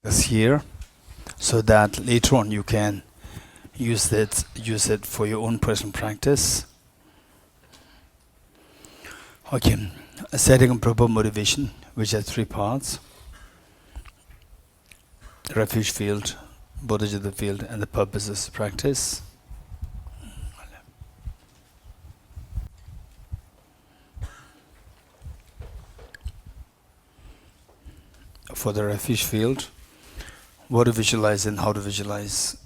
this here, so that later on you can use it for your own personal practice. Okay, setting a proper motivation, which has three parts: refuge field, Bodhichitta field, and the purpose of practice. For the refuge field, what to visualize and how to visualize.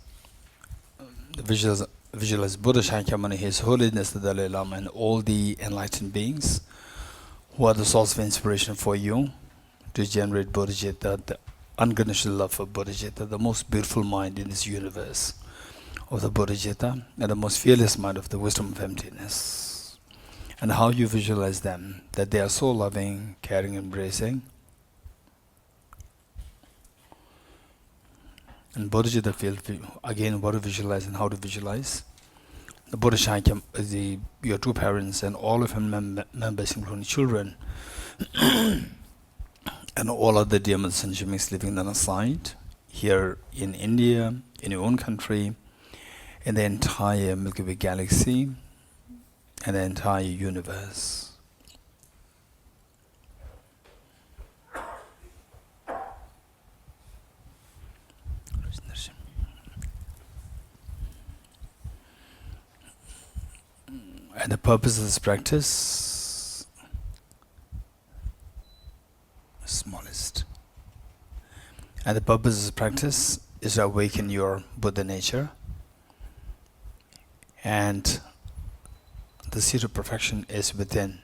Visualize Buddha, Shakyamuni, His Holiness, the Dalai Lama, and all the enlightened beings who are the source of inspiration for you to generate Bodhichitta, the unconditional love for Bodhichitta, the most beautiful mind in this universe of the Bodhichitta, and the most fearless mind of the wisdom of emptiness. And how you visualize them, that they are so loving, caring, embracing. And Bodhichitta field, again, what to visualize and how to visualize. The Buddha Shakyamuni, your two parents and all of him members, including children, and all other dear mothers and Shimings living on the side, here in India, in your own country, in the entire Milky Way galaxy, and the entire universe. And the purpose of this practice, smallest. And the purpose of this practice is to awaken your Buddha nature. And the seed of perfection is within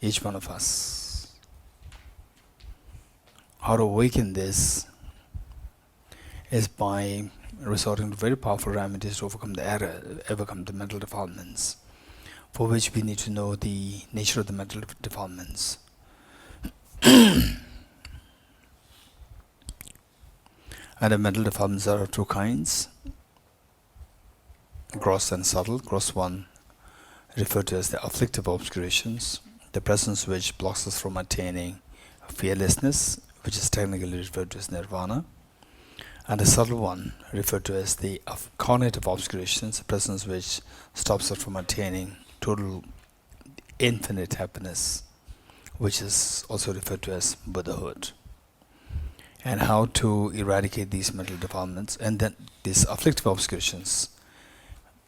each one of us. How to awaken this is by resorting to very powerful remedies to overcome the error, overcome the mental defilements, for which we need to know the nature of the mental defilements. And the mental defilements are of two kinds: gross and subtle. Gross one referred to as the afflictive obscurations, the presence which blocks us from attaining fearlessness, which is technically referred to as nirvana. And the subtle one referred to as the cognitive obscurations, the presence which stops us from attaining total infinite happiness, which is also referred to as Buddhahood. And how to eradicate these mental defilements. And then these afflictive obscurations,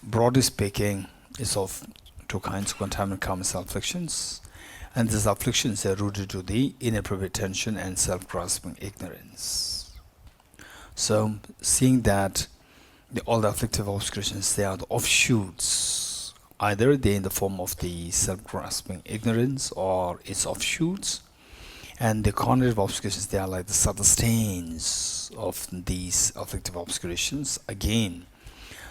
broadly speaking, is of two kinds: contaminant karma self-afflictions. And these afflictions are rooted to the inappropriate tension and self-grasping ignorance. So, seeing that all the afflictive obscurations, they are the offshoots. Either they in the form of the self-grasping ignorance or its offshoots. And the cognitive obscurations, they are like the subtle stains of these afflictive obscurations. Again,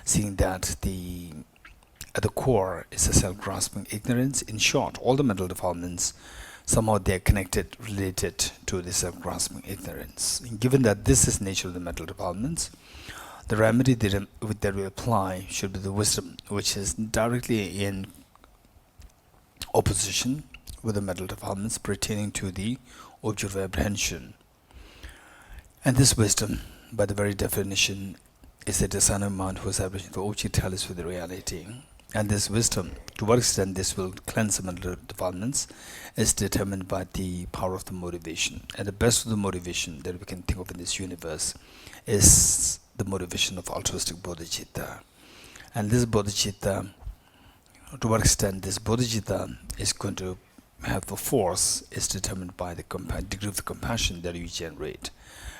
seeing that at the core is a self-grasping ignorance. In short, all the mental defilements, somehow they are connected, related to the self-grasping ignorance. And given that this is the nature of the mental defilements, the remedy that we apply should be the wisdom, which is directly in opposition with the mental defilements pertaining to the object of apprehension. And this wisdom, by the very definition, is the discerning mind whose apprehension for object tallies with the reality. And this wisdom, to what extent this will cleanse the mental defilements, is determined by the power of the motivation. And the best of the motivation that we can think of in this universe is the motivation of altruistic Bodhichitta. And this Bodhichitta, to what extent this Bodhichitta is going to have the force, is determined by the degree of the compassion that you generate.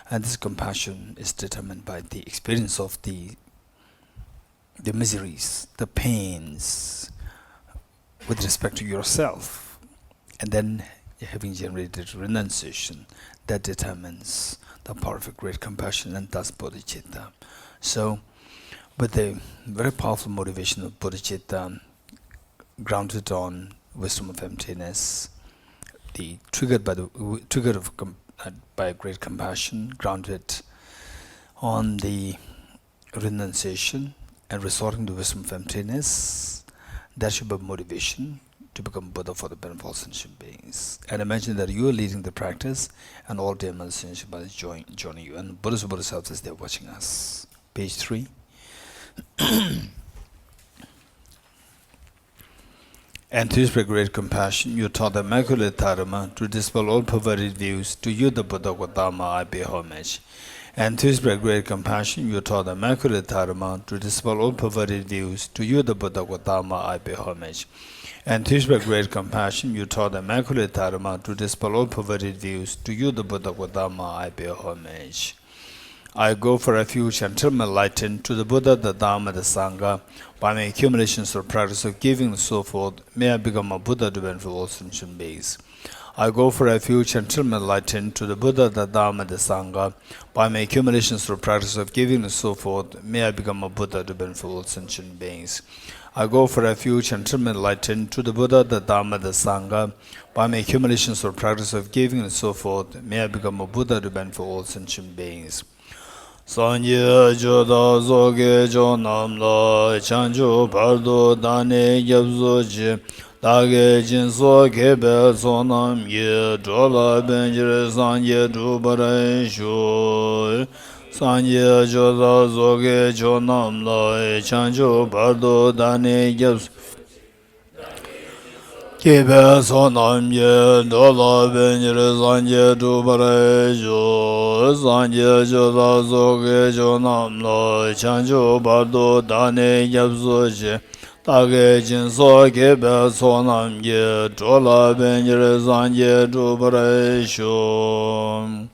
And this compassion is determined by the experience of the miseries, the pains with respect to yourself. And then having generated renunciation, that determines the power of a great compassion, and thus Bodhichitta. So, with the very powerful motivation of Bodhichitta, grounded on wisdom of emptiness, triggered by a great compassion, grounded on the renunciation and resorting to wisdom of emptiness, that should be motivation to become Buddha for the benefit of all sentient beings. And imagine that you are leading the practice and all demons sentient beings joining you. And Buddhas and Bodhisattvas, they're watching us. Page 3. And through His great compassion, you taught the Immaculate Dharma to dispel all perverted views. To you, the Buddha with Dharma, I pay homage. And through His great compassion, you taught the Immaculate Dharma to dispel all perverted views. To you, the Buddha with Dharma, I pay homage. And through His great compassion, you taught the Immaculate Dharma to dispel all perverted views. To you, the Buddha with Dharma, I pay homage. I go for refuge until I'm enlightened. To the Buddha, the Dharma, the Sangha, by my accumulations or practice of giving and so forth, may I become a Buddha to benefit all sentient beings. I go for refuge until I'm enlightened. To the Buddha, the Dharma, the Sangha, by my accumulations or practice of giving and so forth, may I become a Buddha to benefit all sentient beings. I go for refuge until I'm enlightened. To the Buddha, the Dharma, the Sangha, by my accumulations or practice of giving and so forth, may I become a Buddha to benefit all sentient beings. Sanje joda zoge jo namla chanjo pardo dane yabzo je dage jinso kebe sonam ye drola benjire sanje dubare shu Sanje joda zoge jo namla chanjo pardo dane yabzo Kebe sonam ye dola benjire sanje dubare jo sanje joda zoge jo namlo chanjo bardo dane yabzo je tage jinso kebe sonam ye dola benjire sanje dubare jo.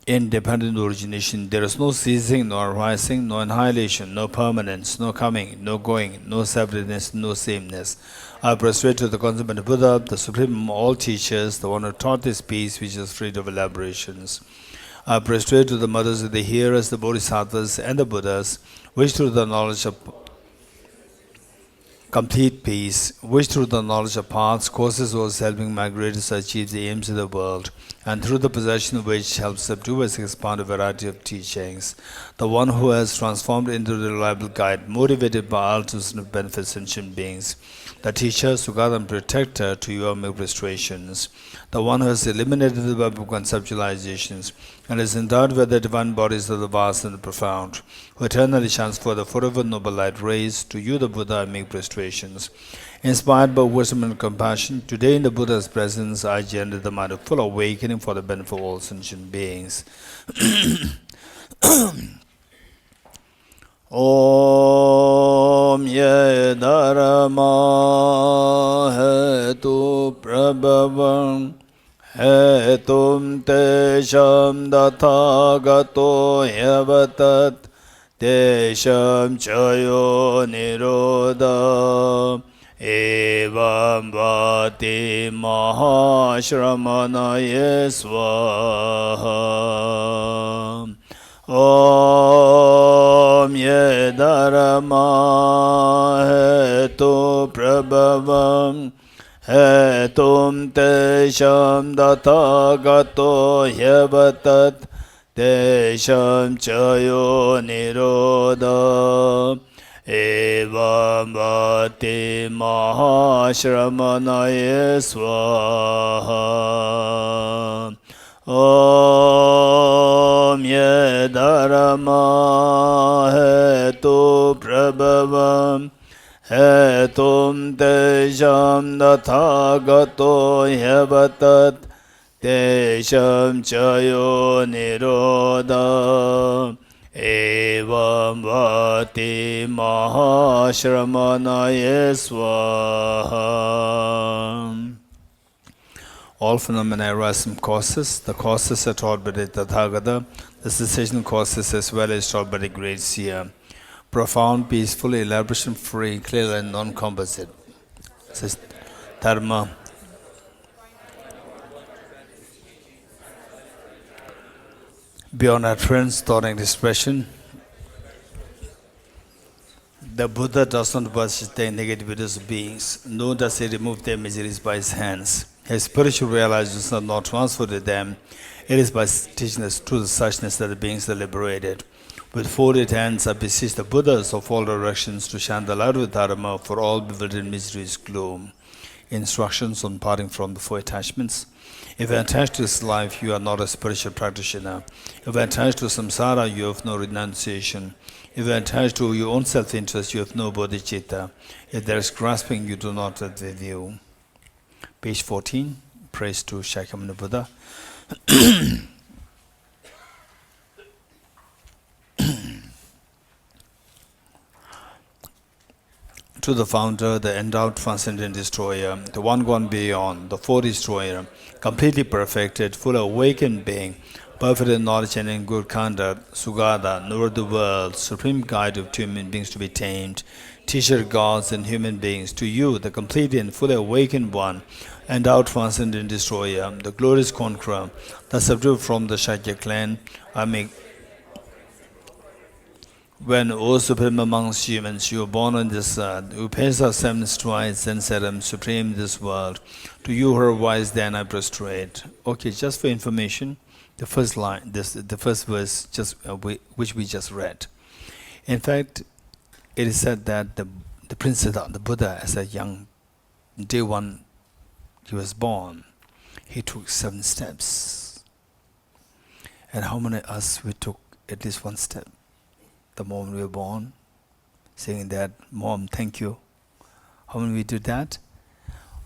In dependent origination, there is no ceasing, no arising, no annihilation, no permanence, no coming, no going, no separateness, no sameness. I prostrate to the consummate Buddha, the supreme of all teachers, the one who taught this peace which is free of elaborations. I prostrate to the mothers of the hearers, the Bodhisattvas and the Buddhas, which through the knowledge of complete peace, which through the knowledge of paths, courses was helping migrators achieve the aims of the world, and through the possession of which helps subdue and expand a variety of teachings. The one who has transformed into the reliable guide, motivated by altruism of benefit sentient beings, the teacher, Sugata and protector to your ministrations, the one who has eliminated the web of conceptualizations and is endowed with the divine bodies of the vast and the profound, who eternally shines for the forever noble light rays, to you the Buddha I make prostrations. Inspired by wisdom and compassion, today in the Buddha's presence I gender the mind of full awakening for the benefit of all sentient beings. Om ye dharma hetu prabhavam hetum tesham dathagato yavatat tesham chayo nirodha evam vati mahashramanaye swaha. Om ye dharma hetu prabhavam hetum tesham dathagato yavatat tesham chayo nirodha evam vati mahashramanaye swaha. Om ye dharma hetu prabhavam hetum tesham dathagato yavatat tesham chayo nirodha evam vati mahashramanaye swaha. All phenomena arise from causes. The causes are taught by the Tathagata, the cessation causes as well as taught by the great seer. Profound, peaceful, elaboration-free, clear and non-composite. This is Dharma. Beyond utterance, thought and expression, the Buddha does not worship the negativities of beings, nor does he remove their miseries by his hands. His spiritual realizations are not transferred to them. It is by teaching us truth suchness that the beings are liberated. With folded hands, I beseech the Buddhas of all directions to shine the light of Dharma for all bewildered miseries gloom. Instructions on parting from the 4 attachments. If you are attached to this life, you are not a spiritual practitioner. If you are attached to samsara, you have no renunciation. If you are attached to your own self-interest, you have no bodhichitta. If there is grasping, you do not have the view. Page 14, praise to Shakyamuni Buddha. To the founder, the endowed transcendent destroyer, the one gone beyond, the 4 destroyer, completely perfected, full awakened being, perfect in knowledge and in good conduct, Sugata, knower of the world, supreme guide of human beings to be tamed, teacher gods and human beings, to you, the complete and fully awakened one, endowed transcendent destroyer, the glorious conqueror, the subdued from the Shakya clan, I make when, O supreme amongst humans, you were born on this earth, who pays our 7 strides and said, I am supreme in this world. To you who are wise, then I prostrate. Okay, just for information, the first line, the first verse, which we just read. In fact, it is said that the Prince Siddhartha, the Buddha, as a young, day 1, he was born, he took 7 steps. And how many of us, we took at least 1 step? The moment we were born, saying that, Mom, thank you. How many we did that?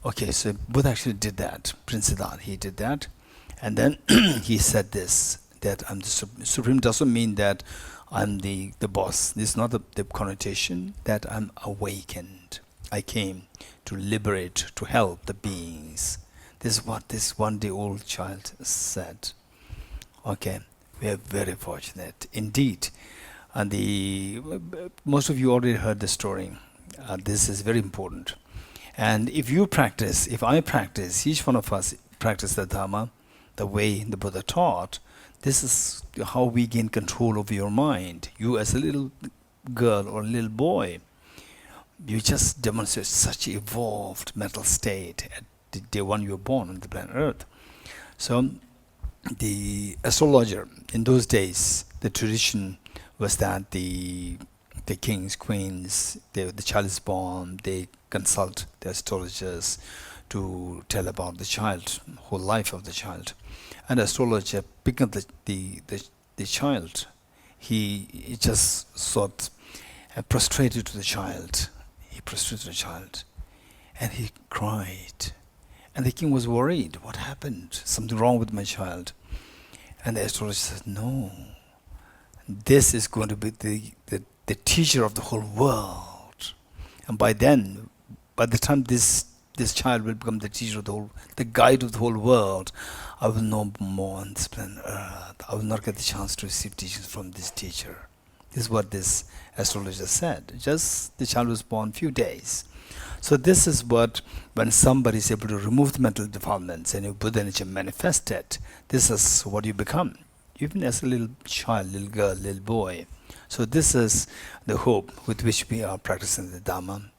Okay, so Buddha actually did that. Prince Siddhartha, he did that. And then he said this, that I'm the supreme doesn't mean that I'm the boss. This is not the connotation that I'm awakened. I came to liberate, to help the beings. This is what this 1-day-old child said. Okay, we are very fortunate. Indeed. And most of you already heard the story. This is very important. And if you practice, if I practice, each one of us practice the Dharma, the way the Buddha taught, this is how we gain control over your mind. You as a little girl or a little boy, you just demonstrate such evolved mental state at the day 1 you were born on the planet Earth. So the astrologer, in those days, the tradition was that the kings, queens, the child is born, they consult the astrologers to tell about the child, whole life of the child. And the astrologer picked up the child. He just sort prostrated to the child. He prostrated the child. And he cried. And the king was worried. What happened? Something wrong with my child. And the astrologer said, no. This is going to be the teacher of the whole world. And by the time this child will become the teacher of the guide of the whole world, I will no more on this planet Earth. I will not get the chance to receive teachings from this teacher. This is what this astrologer said. Just the child was born few days. So this is what, when somebody is able to remove the mental defilements and your Buddha nature manifested, this is what you become. Even as a little child, little girl, little boy. So this is the hope with which we are practicing the Dharma.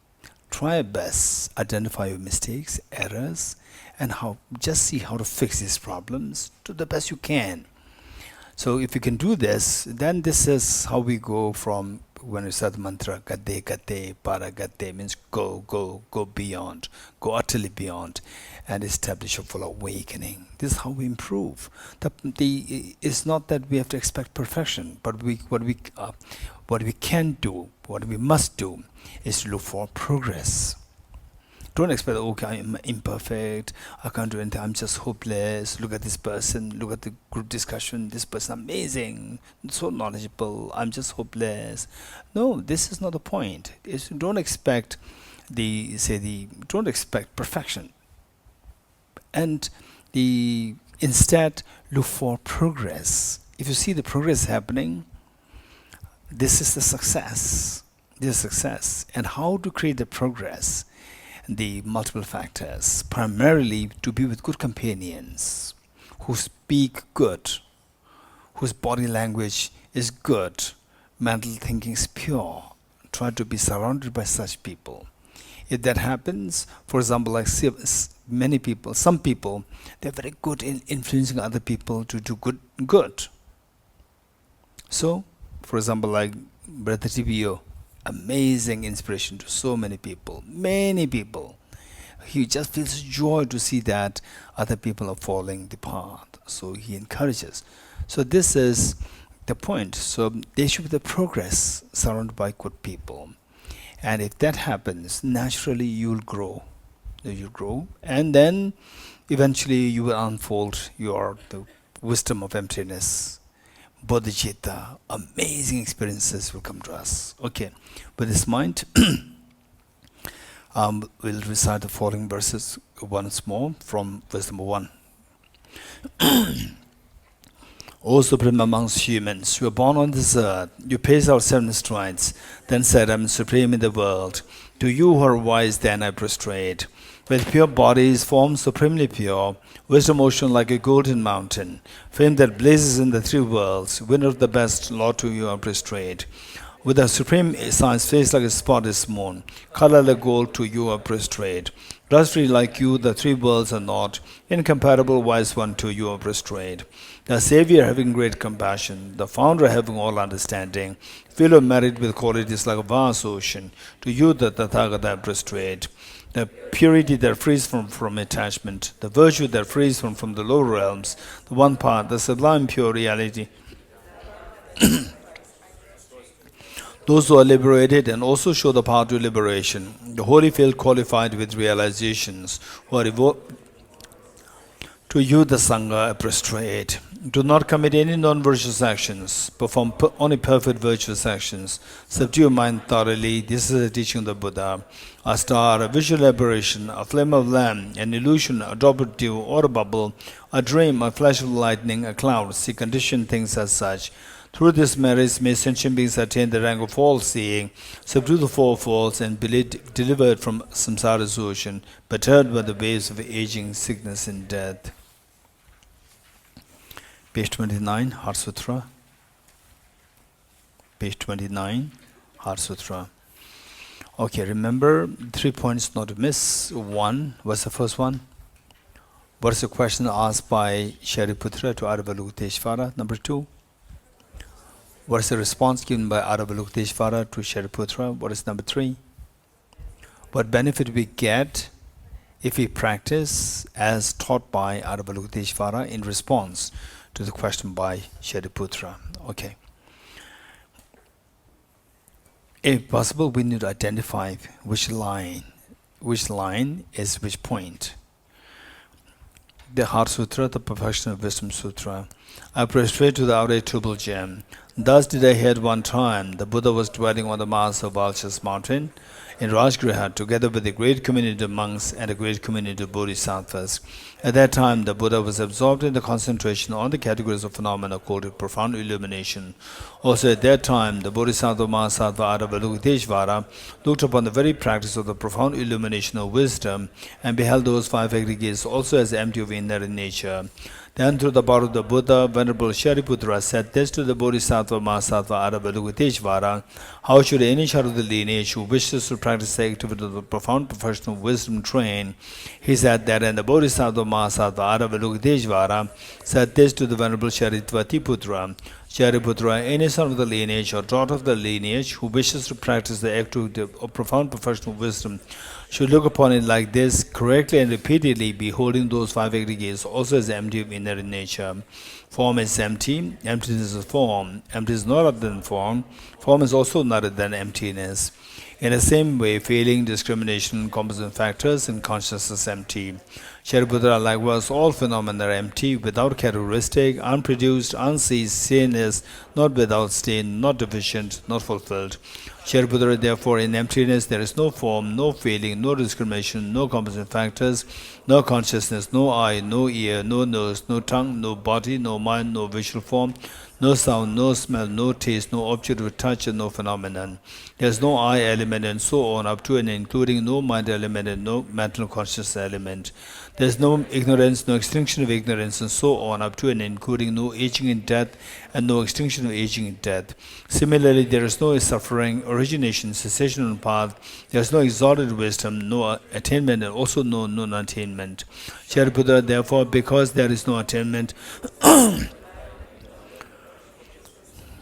Try your best, identify your mistakes, errors, and just see how to fix these problems to the best you can. So if you can do this, then this is how we go from, when we start the mantra, gate, gate, para gate, means go beyond, go utterly beyond, and establish a full awakening. This is how we improve. It's not that we have to expect perfection, but what we can do, what we must do, is to look for progress. Don't expect, okay, I'm imperfect, I can't do anything, I'm just hopeless, look at this person, look at the group discussion, this person amazing, so knowledgeable, I'm just hopeless. No, this is not the point. Don't expect don't expect perfection. And instead look for progress. If you see the progress happening, this is the success. This is success. And how to create the progress? The multiple factors, primarily to be with good companions who speak good, whose body language is good, mental thinking is pure. Try to be surrounded by such people. If that happens, for example, like some people, they're very good in influencing other people to do good. So, for example, like Brother TBO, amazing inspiration to so many people. he just feels joy to see that other people are following the path. So he encourages. So this is the point. So there should be the progress surrounded by good people. And if that happens, naturally you'll grow. You'll grow. And then eventually you will unfold the wisdom of emptiness. Bodhichitta, amazing experiences will come to us. Okay, with this mind, we'll recite the following verses once more from verse number 1. O Supreme amongst humans, you were born on this earth, you paced out 7 strides, then said, I am supreme in the world. To you who are wise, then I prostrate. With pure bodies, formed supremely pure, wisdom ocean like a golden mountain, fame that blazes in the 3 worlds, winner of the best, Lord, to you I prostrate. With a supreme science face like a spotless moon, color like gold, to you I prostrate. Rust-free like you, the 3 worlds are not, incomparable wise one, to you I prostrate. The Savior having great compassion, the Founder having all understanding, full of merit with qualities like a vast ocean, to you the Tathagata I prostrate. The purity that frees from attachment, the virtue that frees from the lower realms, the one path, the sublime pure reality. Those who are liberated and also show the path to liberation, the holy field qualified with realizations, who are to you the Sangha I prostrate. Do not commit any non-virtuous actions, perform only perfect virtuous actions, subdue your mind thoroughly. This is the teaching of the Buddha. A star, a visual aberration, a flame of lamp, an illusion, a drop of dew or a bubble, a dream, a flash of lightning, a cloud, see conditioned things as such. Through this merits may sentient beings attain the rank of all-seeing, subdue the 4 faults, and be delivered from samsara's ocean, perturbed by the waves of aging, sickness, and death. Page 29, Heart Sutra. Page 29, Heart Sutra. Okay, remember 3 points not to miss. 1, what's the first one? What is the question asked by Shariputra to Avalokiteshvara? Number 2. What is the response given by Avalokiteshvara to Shariputra? What is number 3? What benefit we get if we practice as taught by Avalokiteshvara in response to the question by Shariputra? Okay. If possible, we need to identify which line is which point. The Heart Sutra, the Perfection of Wisdom Sutra. I prostrate to the outer Triple Gem. Thus did I hear at one time the Buddha was dwelling on the mass of Valshas mountain in Rajgriha together with a great community of monks and a great community of bodhisattvas. At that time, the Buddha was absorbed in the concentration on the categories of phenomena called profound illumination. Also at that time, the Bodhisattva Mahasattva Avalokiteshvara looked upon the very practice of the profound illumination of wisdom and beheld those 5 aggregates also as empty of inner nature. Then through the power of the Buddha, Venerable Shariputra said this to the Bodhisattva Mahasattva Avalokiteshvara: how should any child of the lineage who wishes to practice the activity of the profound perfection of wisdom train? He said that, and the Bodhisattva Mahasattva Avalokiteshvara said this to the Venerable Shariputra: Shariputra, any son of the lineage or daughter of the lineage who wishes to practice the activity of profound perfection of wisdom should look upon it like this, correctly and repeatedly, beholding those 5 aggregates also as empty of inner nature. Form is empty, emptiness is form. Emptiness is not other than form. Form is also not other than emptiness. In the same way, feeling, discrimination, composite factors, and consciousness empty. Shariputra, likewise, all phenomena are empty, without characteristic, unproduced, unceased, stainless, not without stain, not deficient, not fulfilled. Shariputra, therefore, in emptiness there is no form, no feeling, no discrimination, no composite factors, no consciousness, no eye, no ear, no nose, no tongue, no body, no mind, no visual form, no sound, no smell, no taste, no object of touch, and no phenomenon. There is no I element, and so on, up to and including no mind element and no mental conscious element. There is no ignorance, no extinction of ignorance, and so on, up to and including no aging in death and no extinction of aging in death. Similarly, there is no suffering, origination, cessation on path. There is no exalted wisdom, no attainment, and also no non-attainment. Shariputra, therefore, because there is no attainment,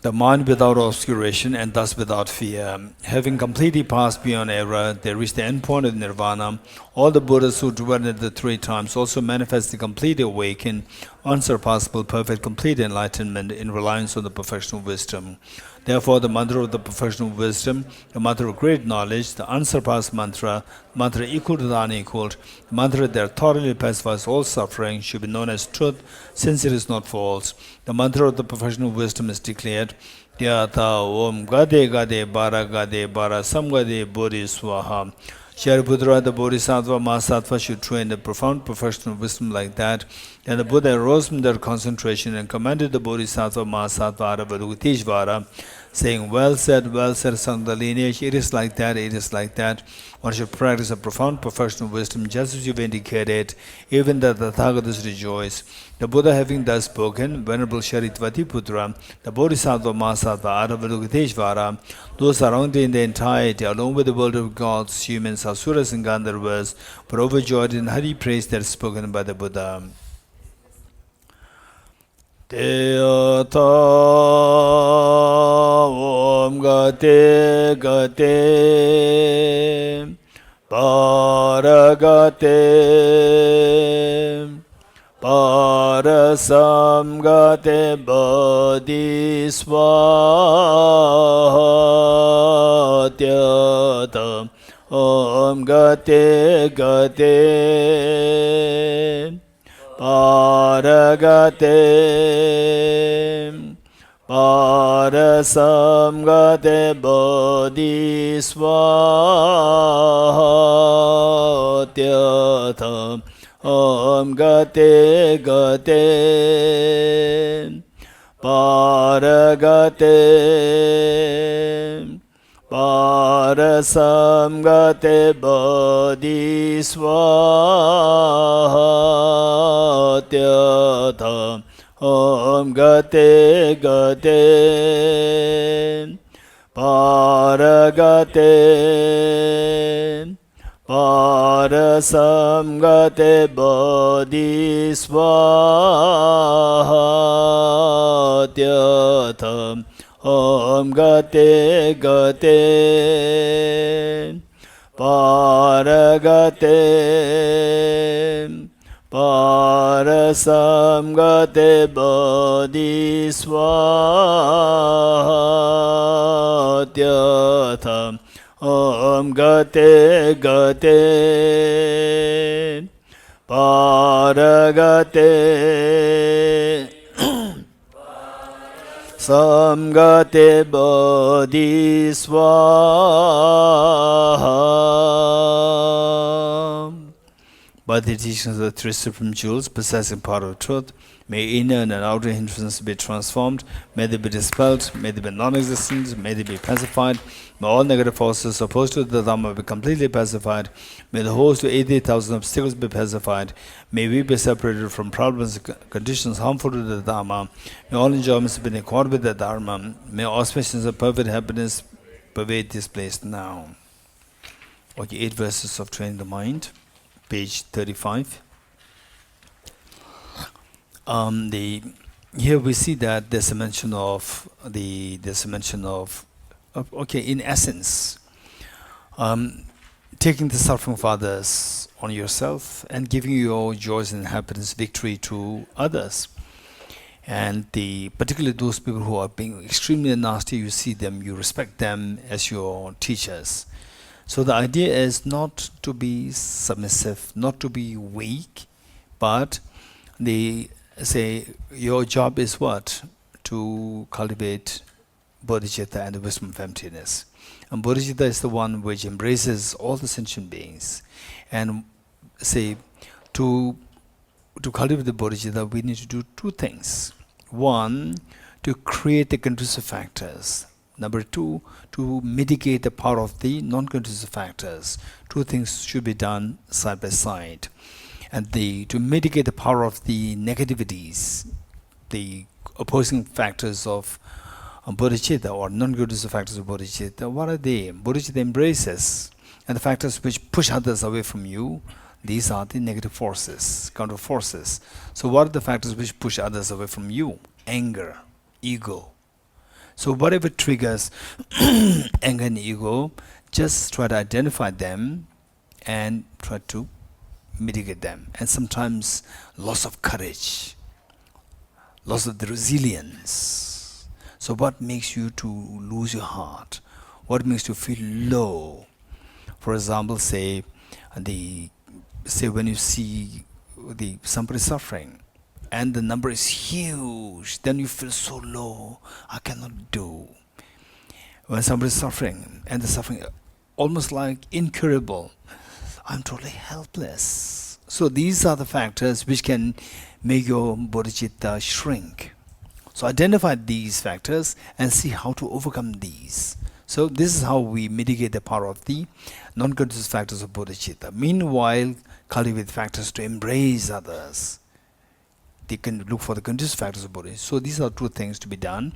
the mind without obscuration and thus without fear. Having completely passed beyond error, they reach the end point of nirvana. All the Buddhas who dwell at the three times also manifest the complete awakened, unsurpassable, perfect, complete enlightenment in reliance on the perfection of wisdom. Therefore, the mantra of the perfection of wisdom, the mantra of great knowledge, the unsurpassed mantra, mantra equal to the unequaled, the mantra that thoroughly pacifies all suffering, should be known as truth, since it is not false. The mantra of the perfection of wisdom is declared, Yata Om Gade Gade Bara Gade Bara Samgade Bodhi Swaha. Shariputra, the Bodhisattva, Mahasattva should train the profound perfection of wisdom like that. Then the Buddha arose from their concentration and commanded the Bodhisattva, Mahasattva, Aravadutishvara, saying, well said, son of the lineage, it is like that, it is like that. One should practice a profound perfection of wisdom, just as you've indicated, even the Tathagatas rejoice. The Buddha having thus spoken, Venerable Sharitvatiputra, the Bodhisattva, Mahasattva, Aravadutishvara, those surrounding in the entirety, along with the world of gods, humans, asuras, and Gandharvas, were overjoyed in Hari praise that is spoken by the Buddha. Deyata Om Gate Gate Paragate Parasam Gate Bodhisvatyata Om Gate Gate Paragate Parasam Gate Bodhisvatyata Om Gate Gate Paragate Parasam Gate Bodhisvatyata Om Gate Gate Paragate Parasam Gate Bodhisvatyata Om Gate Gate Paragate Parasam Gate Bodhisvatyata Om Gate Gate Paragate Samgate Bodhisvaha. By the teachings of the three supreme jewels, possessing power of truth, may inner and outer hindrances be transformed, may they be dispelled, may they be non-existent, may they be pacified, may all negative forces opposed to the Dharma be completely pacified, may the host of 80,000 obstacles be pacified, may we be separated from problems and conditions harmful to the Dharma, may all enjoyments be in accord with the Dharma, may auspices of perfect happiness pervade this place now. Okay, 8 verses of training the mind. Page 35. Here we see that there's a mention of okay, in essence, taking the suffering of others on yourself and giving your joys and happiness, victory to others. And particularly those people who are being extremely nasty, you see them, you respect them as your teachers. So the idea is not to be submissive, not to be weak, but your job is what? To cultivate Bodhichitta and the wisdom of emptiness. And Bodhichitta is the one which embraces all the sentient beings. And to cultivate the Bodhichitta, we need to do two things. One, to create the conducive factors. Number two, to mitigate the power of the non-conducive factors. Two things should be done side by side. And to mitigate the power of the negativities, the opposing factors of bodhicitta or non-conducive factors of bodhicitta, what are they? Bodhicitta embraces, and the factors which push others away from you, these are the negative forces, counter forces. So what are the factors which push others away from you? Anger, ego, So whatever triggers anger and ego, just try to identify them and try to mitigate them. And sometimes loss of courage, loss of the resilience. So what makes you to lose your heart? What makes you feel low? For example, say when you see somebody suffering and the number is huge, then you feel so low, I cannot do. When somebody is suffering and the suffering almost like incurable, I'm totally helpless. So these are the factors which can make your bodhicitta shrink. So identify these factors and see how to overcome these. So this is how we mitigate the power of the non-conscious factors of bodhicitta. Meanwhile, cultivate factors to embrace others. They can look for the conscious factors of bodhicitta. So these are two things to be done.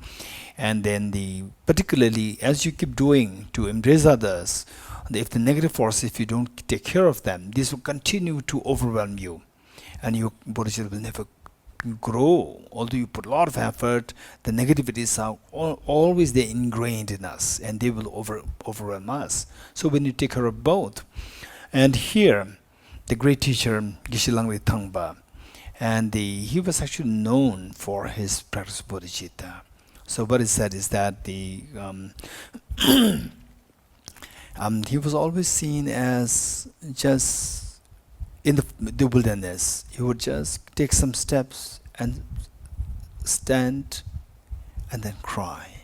And then particularly as you keep doing to embrace others, if the negative force, if you don't take care of them, this will continue to overwhelm you. And your bodhicitta will never grow. Although you put a lot of effort, the negativities are always there ingrained in us, and they will overwhelm us. So when you take care of both, and here the great teacher Geshe Tangpa, and he was actually known for his practice of bodhicitta. So what is said is that he was always seen as just in the wilderness. He would just take some steps and stand and then cry.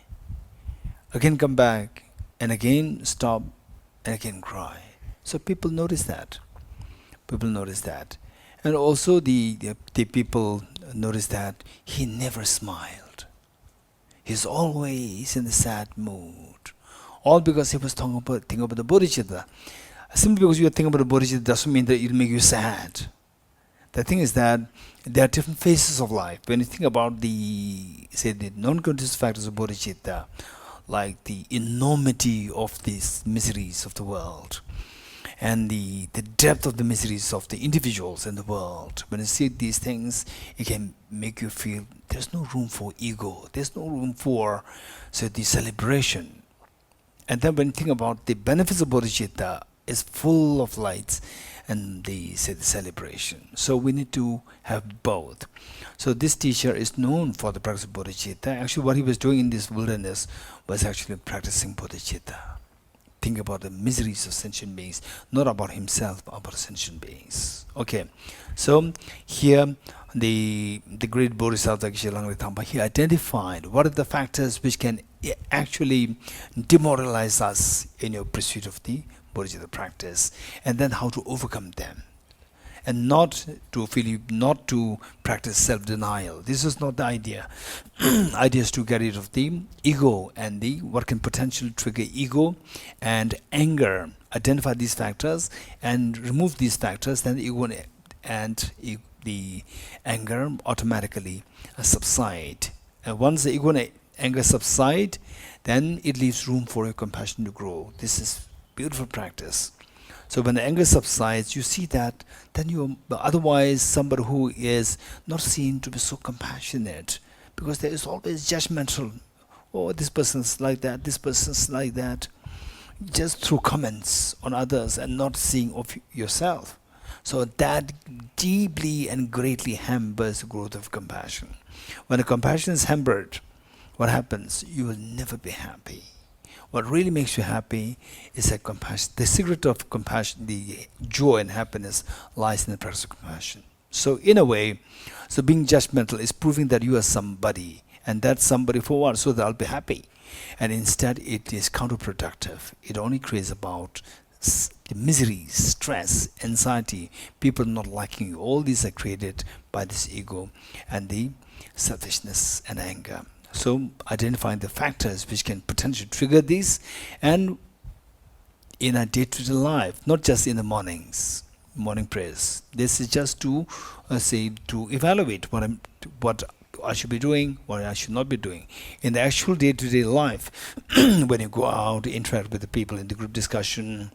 Again come back and again stop and again cry. So people notice that. And also the people notice that he never smiled. He's always in a sad mood. All because he was thinking about the bodhicitta. Simply because you are thinking about the bodhicitta doesn't mean that it will make you sad. The thing is that there are different phases of life. When you think about the non-conscious factors of bodhicitta, like the enormity of these miseries of the world, and the depth of the miseries of the individuals in the world, when you see these things, it can make you feel there's no room for ego, there's no room for the celebration. And then when you think about the benefits of bodhicitta, is full of lights and the celebration. So we need to have both. So this teacher is known for the practice of bodhicitta. Actually what he was doing in this wilderness was actually practicing bodhicitta. Think about the miseries of sentient beings, not about himself, but about sentient beings. Okay, so here the great Bodhisattva Geshe Tangpa, he identified what are the factors which can actually demoralize us in your pursuit of the bodhicitta practice, and then how to overcome them, and not to practice self-denial. This is not the idea. Idea is to get rid of the ego and what can potentially trigger ego and anger. Identify these factors and remove these factors, then the ego and the anger automatically subside. And once the ego and anger subside, then it leaves room for your compassion to grow. This is beautiful practice. So when the anger subsides, you see that then you're otherwise somebody who is not seen to be so compassionate, because there is always judgmental. Oh, this person's like that, this person's like that. Just through comments on others and not seeing of yourself. So that deeply and greatly hampers the growth of compassion. When the compassion is hampered, what happens? You will never be happy. What really makes you happy is that compassion. The secret of compassion, the joy and happiness, lies in the practice of compassion. So in a way, being judgmental is proving that you are somebody, and that's somebody for what? So that I'll be happy. And instead it is counterproductive. It only creates about the misery, stress, anxiety, people not liking you. All these are created by this ego and the selfishness and anger. So identifying the factors which can potentially trigger these, and in our day-to-day life, not just in the morning prayers. This is just to to evaluate what I should be doing, what I should not be doing. In the actual day-to-day life, when you go out, interact with the people in the group discussion,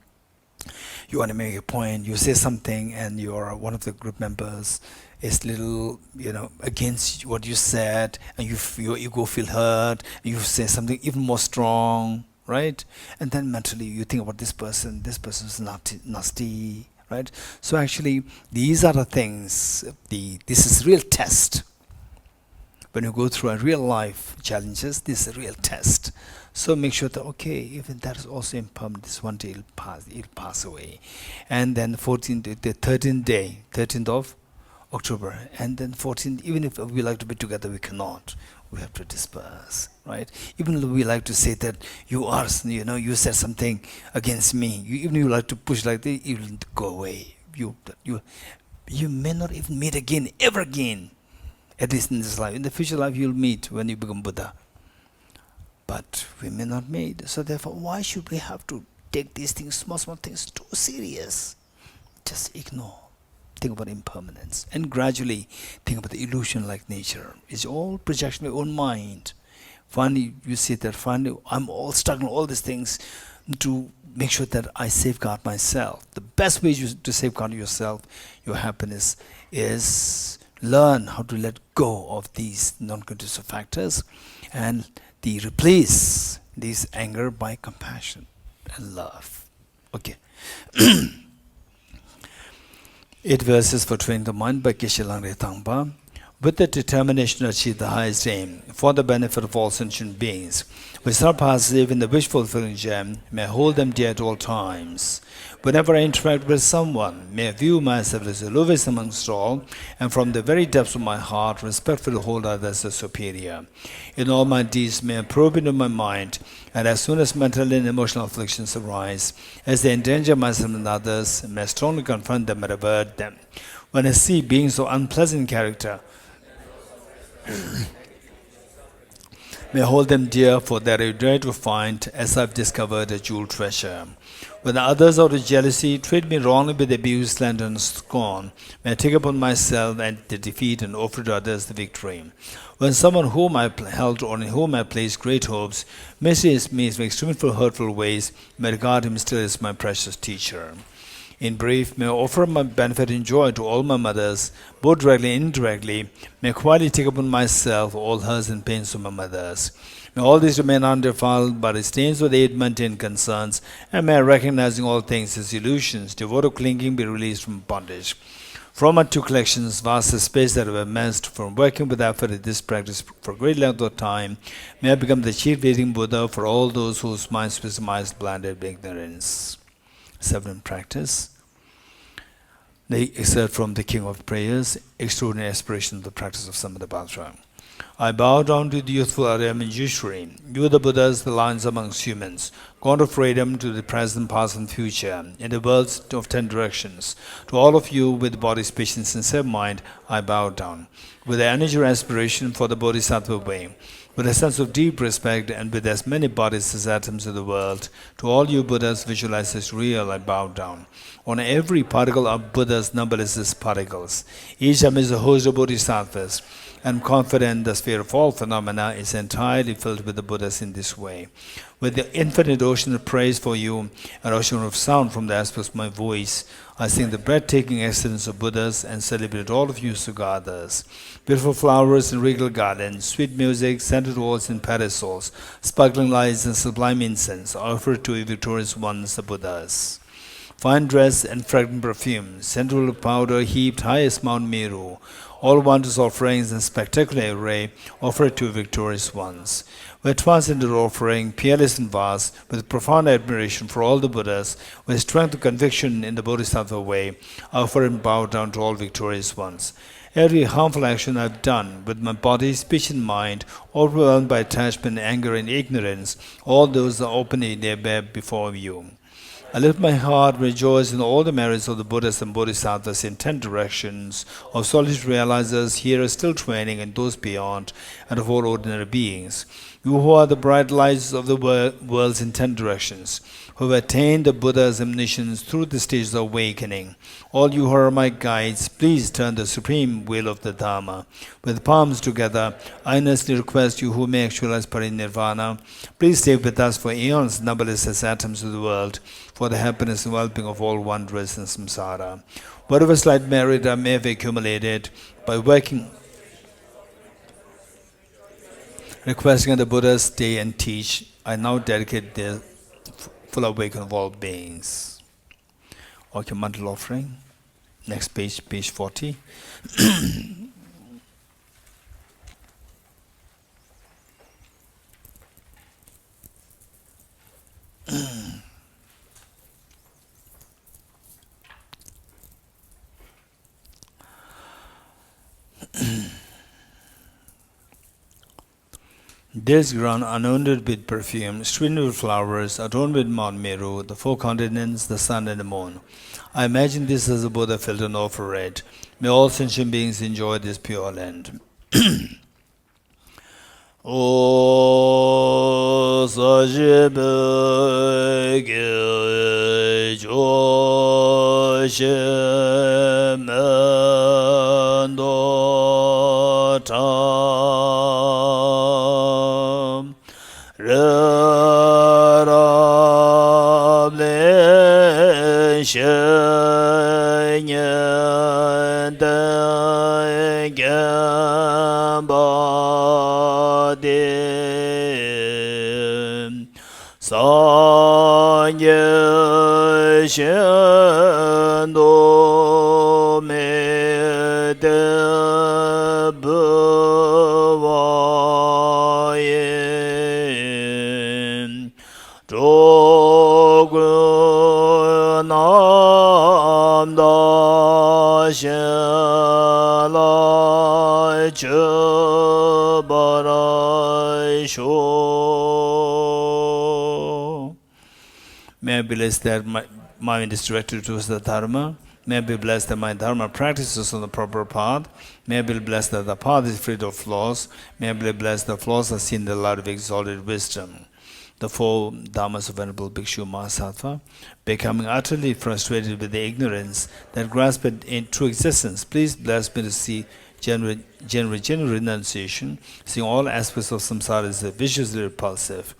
you want to make a point, you say something, and you're one of the group members is little, against what you said, and your ego feel hurt, you say something even more strong, right? And then mentally you think about this person is nasty, right? So actually, these are the things, this is real test. When you go through a real life challenges, this is a real test. So make sure that, okay, even that is also impermanent, this one day it'll pass away. And then the 13th day, 13th of October, and then 14th, even if we like to be together, we cannot. We have to disperse, right? Even though we like to say that you said something against me, even if you like to push like this, it will go away. You may not even meet again, ever again. At least in this life. In the future life, you'll meet when you become Buddha. But we may not meet. So therefore, why should we have to take these things, small things, too serious? Just ignore. Think about impermanence. And gradually think about the illusion-like nature. It's all projection of your own mind. Finally, you see that finally, I'm all stuck in all these things to make sure that I safeguard myself. The best way to safeguard yourself, your happiness, is learn how to let go of these non-conducive factors and replace this anger by compassion and love. Okay. 8 verses for training the mind by Geshe Dorji. With the determination to achieve the highest aim for the benefit of all sentient beings, which surpasses even the wish-fulfilling gem, may I hold them dear at all times. Whenever I interact with someone, may I view myself as the lowest amongst all, and from the very depths of my heart, respectfully hold others as superior. In all my deeds, may I probe into my mind, and as soon as mental and emotional afflictions arise, as they endanger myself and others, may I strongly confront them and avert them. When I see beings of unpleasant character, may I hold them dear, for they are rare to find, as I've discovered a jewel treasure. When others out of jealousy treat me wrongly with abuse, slander, and scorn, may I take upon myself the defeat and offer to others the victory. When someone whom I held or in whom I placed great hopes misses me in extremely hurtful ways, may I regard him still as my precious teacher. In brief, may I offer my benefit and joy to all my mothers, both directly and indirectly. May I quietly take upon myself all hurts and pains of my mothers. May all these remain undefiled by the stains of the 8 mundane concerns, and may I, recognizing all things as illusions, devoid of clinging, be released from bondage. From my 2 collections, vast space that I have amassed from working with effort in this practice for a great length of time, may I become the chief leading Buddha for all those whose minds wisdom is blinded by ignorance. 7. Practice. The excerpt from the King of Prayers, Extraordinary Aspiration of the Practice of Samatha Vajra. I bow down to the youthful Aryan Usury, you the Buddhas, the lions amongst humans, God of freedom to the present, past, and future, in the worlds of 10 directions. To all of you with body, speech, and sincere mind, I bow down. With the energy or aspiration for the Bodhisattva way, with a sense of deep respect, and with as many bodies as atoms of the world, to all you Buddhas visualized as real, I bow down. On every particle of Buddhas, numberless particles, each amidst a host of Bodhisattvas, I am confident the sphere of all phenomena is entirely filled with the Buddhas in this way. With the infinite ocean of praise for you, an ocean of sound from the aspects of my voice, I sing the breathtaking excellence of Buddhas and celebrate all of you Sugathas. Beautiful flowers in regal gardens, sweet music, scented walls and parasols, sparkling lights and sublime incense offered to you victorious ones, the Buddhas. Fine dress and fragrant perfume, central powder heaped high as Mount Meru, all wondrous offerings and spectacular array offered to victorious ones. With transcendental offering, peerless and vast, with profound admiration for all the Buddhas, with strength of conviction in the Bodhisattva way, I offer and bow down to all victorious ones. Every harmful action I've done with my body, speech, and mind, overwhelmed by attachment, anger, and ignorance, all those are openly there before you. I lift my heart, rejoice in all the merits of the Buddhas and Bodhisattvas in 10 directions, of solitary realizers, hearers still training, and those beyond, and of all ordinary beings. You who are the bright lights of the worlds in 10 directions, who have attained the Buddha's omniscience through the stages of awakening. All you who are my guides, please turn the supreme wheel of the Dharma. With palms together, I earnestly request you who may actualize parinirvana, please stay with us for eons, numberless as atoms of the world, for the happiness and well-being of all wanderers in samsara. Whatever slight merit I may have accumulated by working, requesting the Buddha stay and teach, I now dedicate the full awakening of all beings. Okay, mantle offering. Next page, page 40. This ground anointed with perfume, strewn with flowers, adorned with Mount Meru, the 4 continents, the sun and the moon. I imagine this as a Buddha filled and offer it. May all sentient beings enjoy this pure land. O Sajibhe Geshe Dorji Venerable Geshe Dorji May I be blessed that my mind is directed towards the Dharma. May I be blessed that my Dharma practices on the proper path. May I be blessed that the path is free of flaws. May I be blessed that flaws are seen in the light of exalted wisdom. The 4 Dhammas of Venerable Bhikshu Mahasattva, becoming utterly frustrated with the ignorance that grasp it in true existence, please bless me to see genuine renunciation, seeing all aspects of samsara as viciously repulsive.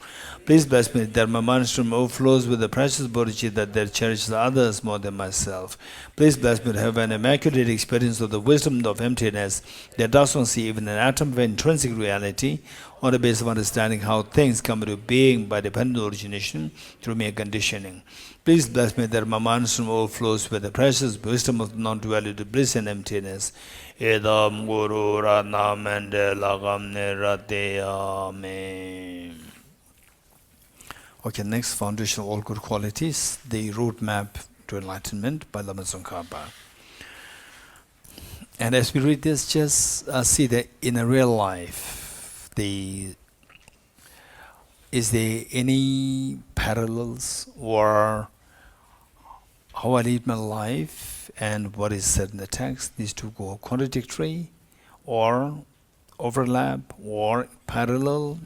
Please bless me that my mind stream overflows with the precious Bodhichitta that cherishes others more than myself. Please bless me to have an immaculate experience of the wisdom of emptiness that does not see even an atom of intrinsic reality on the basis of understanding how things come into being by dependent origination through mere conditioning. Please bless me that my mind stream overflows with the precious wisdom of non-duality, bliss and emptiness. Edam Guru Ratna Mandala Gamne Rate Amen. Okay, next, foundation of all good qualities, the roadmap to enlightenment by Lama Tsongkhapa. And as we read this, just see that in a real life, is there any parallels or how I lead my life and what is said in the text? These two go contradictory or overlap or parallel.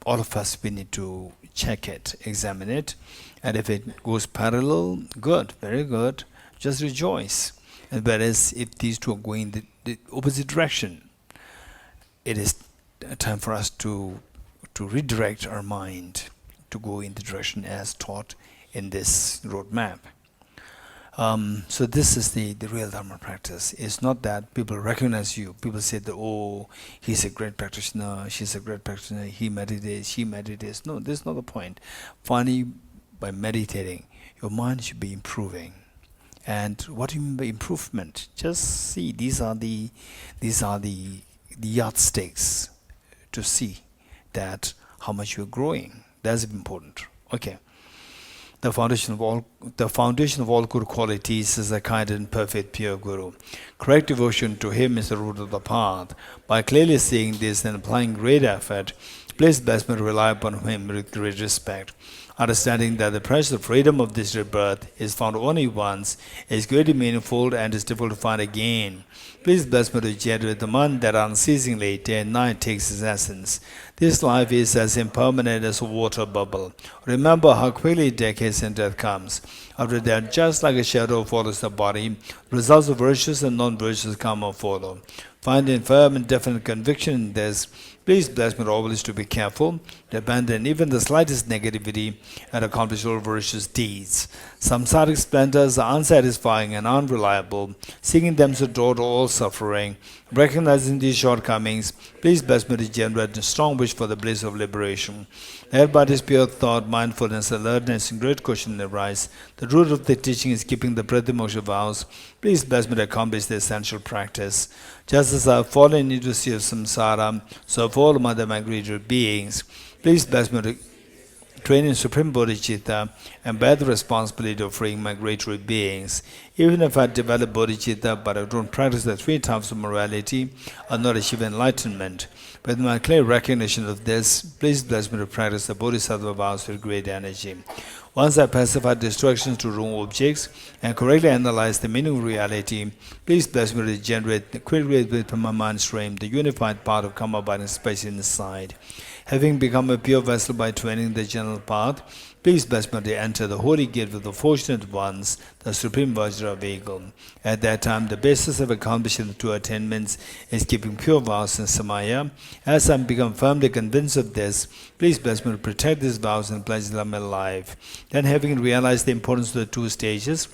All of us, we need to check it, examine it, and if it goes parallel, good, very good, just rejoice. And whereas if these two are going the opposite direction, it is time for us to redirect our mind to go in the direction as taught in this roadmap. So this is the real Dharma practice. It's not that people recognize you. People say that, oh, he's a great practitioner, she's a great practitioner, he meditates, she meditates. No, this is not the point. Finally, by meditating, your mind should be improving. And what do you mean by improvement? Just see, these are the yardsticks to see that how much you're growing. That's important. Okay. The foundation of all good qualities is a kind and perfect pure Guru. Correct devotion to him is the root of the path. By clearly seeing this and applying great effort, please bless me to rely upon him with great respect. Understanding that the precious freedom of this rebirth is found only once, is greatly meaningful and is difficult to find again. Please bless me to jet with the mind that unceasingly day and night takes its essence. This life is as impermanent as a water bubble. Remember how quickly decades and death comes. After that, just like a shadow follows the body, results of virtues and non-virtues come or follow. Finding firm and definite conviction in this, please bless me always to be careful, to abandon even the slightest negativity and accomplish all virtuous deeds. Samsaric splendors are unsatisfying and unreliable. Seeking them to draw to all suffering. Recognizing these shortcomings, please bless me to generate a strong wish for the bliss of liberation. Led by this pure thought, mindfulness, alertness, and great question arise. The root of the teaching is keeping the Pratimoksha vows. Please bless me to accomplish the essential practice. Just as I have fallen into the sea of samsara, so have all other migratory beings. Please bless me to train in Supreme Bodhichitta and bear the responsibility of freeing migratory beings. Even if I develop Bodhichitta but I don't practice the three types of morality, I'll not achieve enlightenment. With my clear recognition of this, please bless me to practice the Bodhisattva vows with great energy. Once I pacify distractions to wrong objects and correctly analyze the meaning of reality, please bless me to generate quickly within my mind stream the unified part of karma abiding space inside. Having become a pure vessel by training the general path, please bless me to enter the holy gate with the fortunate ones, the Supreme Vajra vehicle. At that time, the basis of accomplishing the two attainments is keeping pure vows and samaya. As I become firmly convinced of this, please bless me to protect these vows and pledge them my life. Then, having realized the importance of the two stages,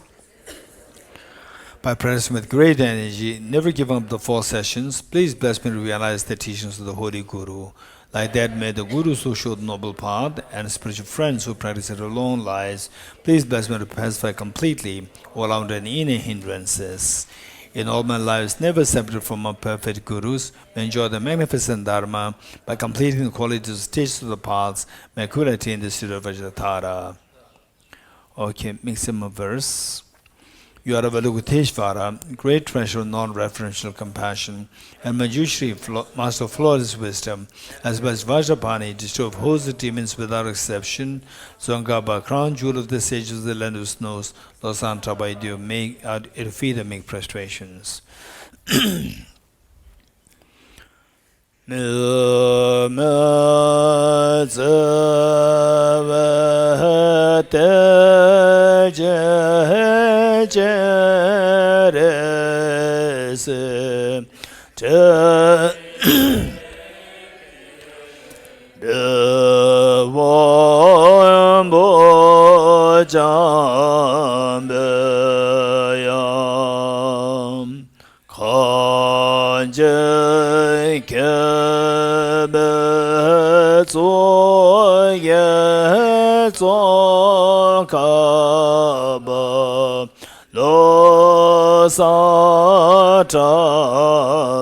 by practicing with great energy, never giving up the 4 sessions, please bless me to realize the teachings of the Holy Guru. Like that, may the Gurus who showed the noble path and spiritual friends who practice their alone lives, please bless me to pacify completely all out any inner hindrances. In all my lives, never separated from my perfect Gurus, may enjoy the magnificent Dharma by completing the qualities stages of the paths, may could attain the Sutra Vajratara. Okay, mix him a verse. You are Avalokiteshvara, great treasure of non-referential compassion, and Manjushri, master of flawless wisdom, as well as Vajrapani, destroyer of hosts of demons without exception, Zongaba, crown jewel of the sages of the land of snows, Losanta by you, make feed and make prostrations.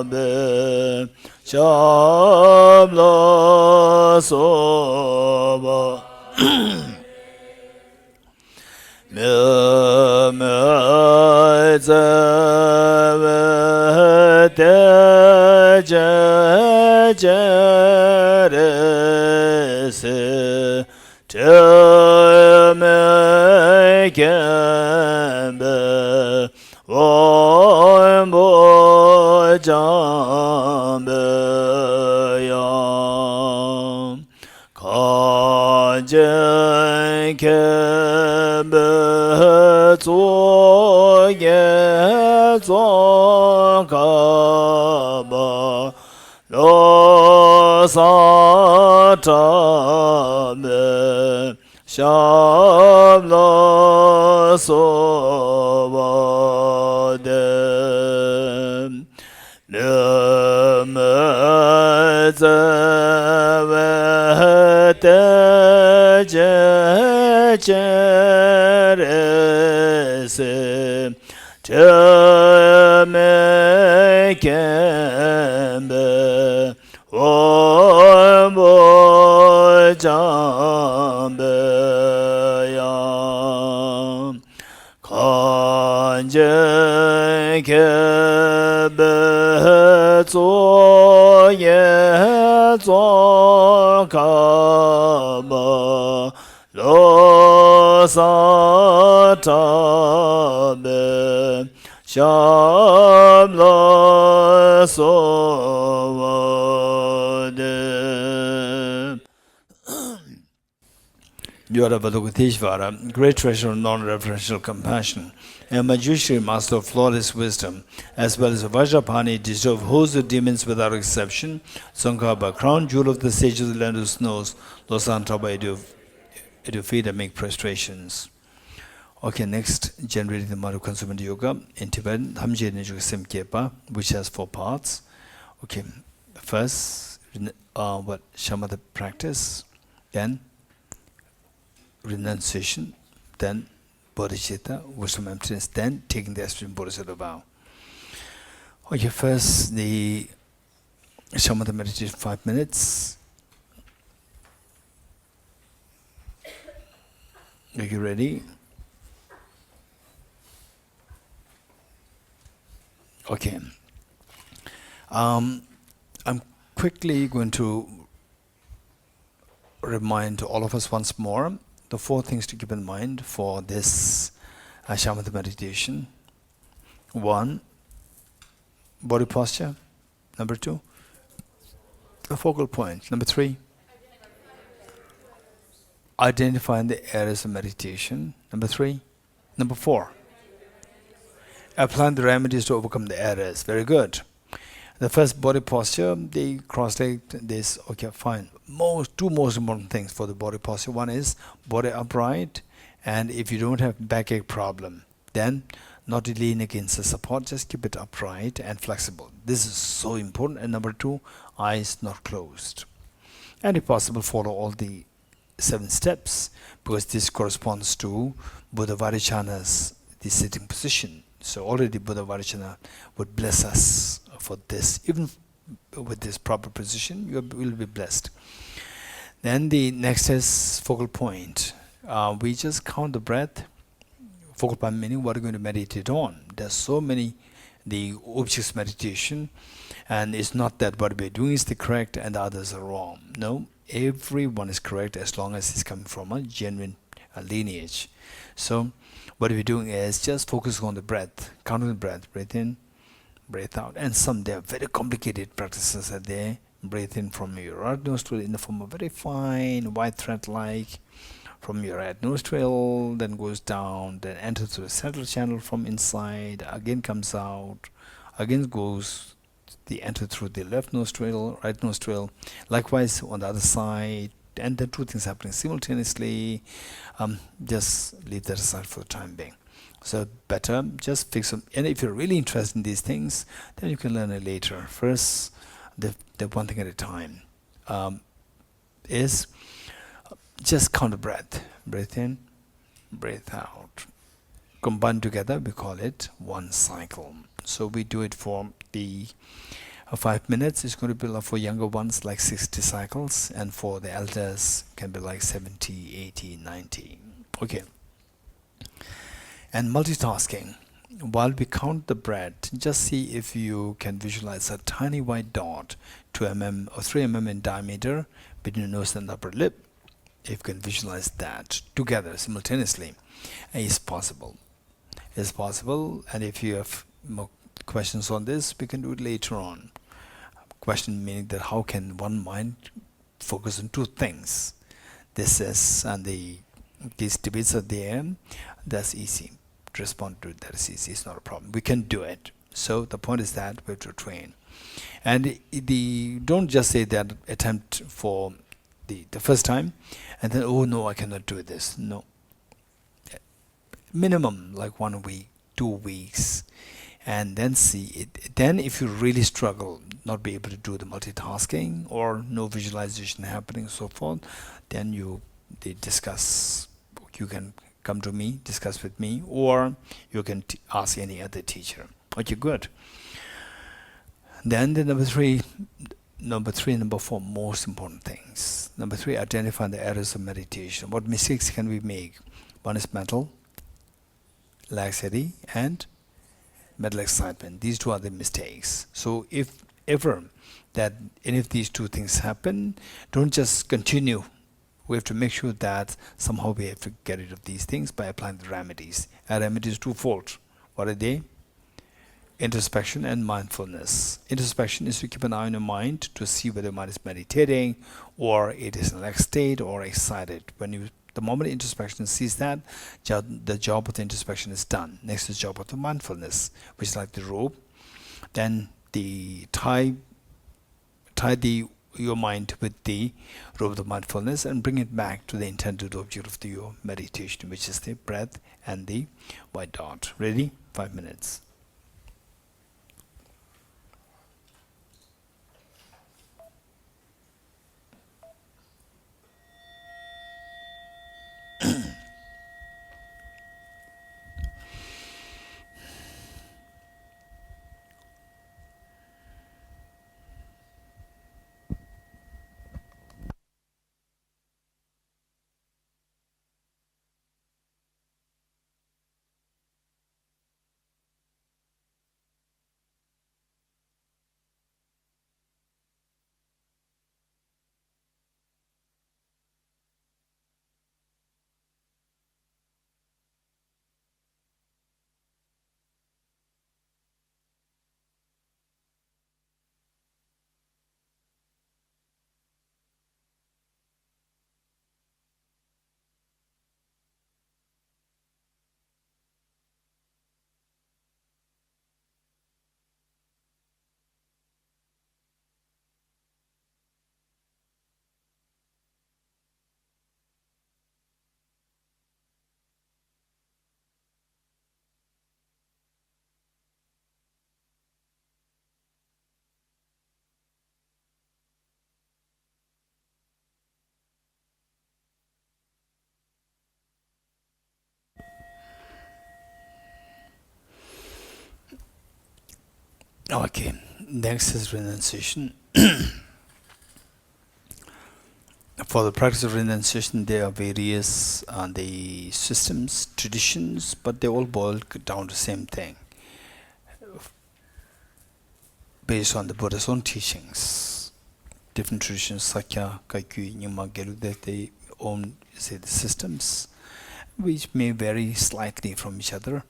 Satabe Shabla Soba Satabe Shabla Sobade Namazavate Jerese Temekembe Jambeya Kanje Kebe Zoye Zokaba Lo tabe shabla sovade. You are a Vadukatishvara, great treasure of non-referential compassion, and Manjushri, master of flawless wisdom, as well as a Vajrapani, dissolve hosts of demons without exception, Sankaba, crown jewel of the sage of the land who snows, Losantaba, at your feet and make prostrations. Okay, next, generating the Madhu Consummate Yoga in Tibet, Hamje Nijuk Simkepa, which has 4 parts. Okay, first, Shamatha practice, then Renunciation, then Bodhichitta, wisdom emptiness, then taking the aspiration Bodhisattva vow. Okay, first the Shamatha meditation 5 minutes. Are you ready? Okay. I'm quickly going to remind all of us once more the 4 things to keep in mind for this Shamatha meditation. 1, body posture. Number 2, a focal point. Number 3, identifying the areas of meditation. Number 4, applying the remedies to overcome the errors. Very good. The first, body posture, the cross-legged, this, okay, fine. Two most important things for the body posture. One is body upright, and if you don't have backache problem, then not to lean against the support, just keep it upright and flexible. This is so important. And number 2, eyes not closed. And if possible, follow all the 7 steps, because this corresponds to Buddha Vajrayana's the sitting position. So already Buddha Vajrayana would bless us for this. Even with this proper position, you will be blessed. Then the next is focal point. We just count the breath. Focal point meaning what are you going to meditate on. There's so many the objects meditation, and it's not that what we're doing is the correct and the others are wrong. No, everyone is correct as long as it's coming from a genuine lineage. So what we're doing is just focus on the breath, counting the breath, breathe in, breathe out. And some, there are very complicated practices are there. Breathe in from your right nostril in the form of very fine white thread like from your right nostril, then goes down, then enters through the central channel from inside, again comes out, again goes the enter through the left nostril, right nostril, likewise on the other side, and the 2 things happening simultaneously. Just leave that aside for the time being. So better just fix them. And if you're really interested in these things, then you can learn it later. First, the one thing at a time is just count the breath. Breathe in, breathe out. Combined together, we call it 1 cycle. So we do it for the 5 minutes. It's going to be like for younger ones like 60 cycles, and for the elders can be like 70, 80, 90. Okay. And multitasking. While we count the breath, just see if you can visualize a tiny white dot 2 mm or 3 mm in diameter between the nose and the upper lip. If you can visualize that together simultaneously, it's possible. It's possible, and if you have more questions on this, we can do it later on. Question meaning that how can one mind focus on 2 things? This is, and these debates are there. That's easy to respond to. That is easy. It's not a problem. We can do it. So the point is that we have to train, and don't just say that attempt for the first time, and then oh no, I cannot do this. No. Minimum like 1 week, 2 weeks, and then see it. Then if you really struggle, not be able to do the multitasking or no visualization happening, so forth, then they discuss. You can come to me, discuss with me, or you can ask any other teacher. Okay, good. Then the number 3 and number 4 most important things. Number 3, identify the errors of meditation. What mistakes can we make? One is mental laxity and mental excitement. These 2 are the mistakes. So if ever that any of these 2 things happen, don't just continue We have to make sure that somehow we have to get rid of these things by applying the remedies. And remedies twofold. What are they? Introspection and mindfulness. Introspection is to keep an eye on your mind to see whether your mind is meditating or it is in a relaxed state or excited. The moment introspection sees that, the job of the introspection is done. Next is the job of the mindfulness, which is like the rope. Then tie your mind with the rope of mindfulness and bring it back to the intended object of your meditation, which is the breath and the white dot. Ready? 5 minutes. Okay, next is renunciation. For the practice of renunciation, there are various the systems, traditions, but they all boil down to the same thing, based on the Buddha's own teachings. Different traditions, Sakya, Kaikyu, Nyingma, Gelug, they own the systems, which may vary slightly from each other,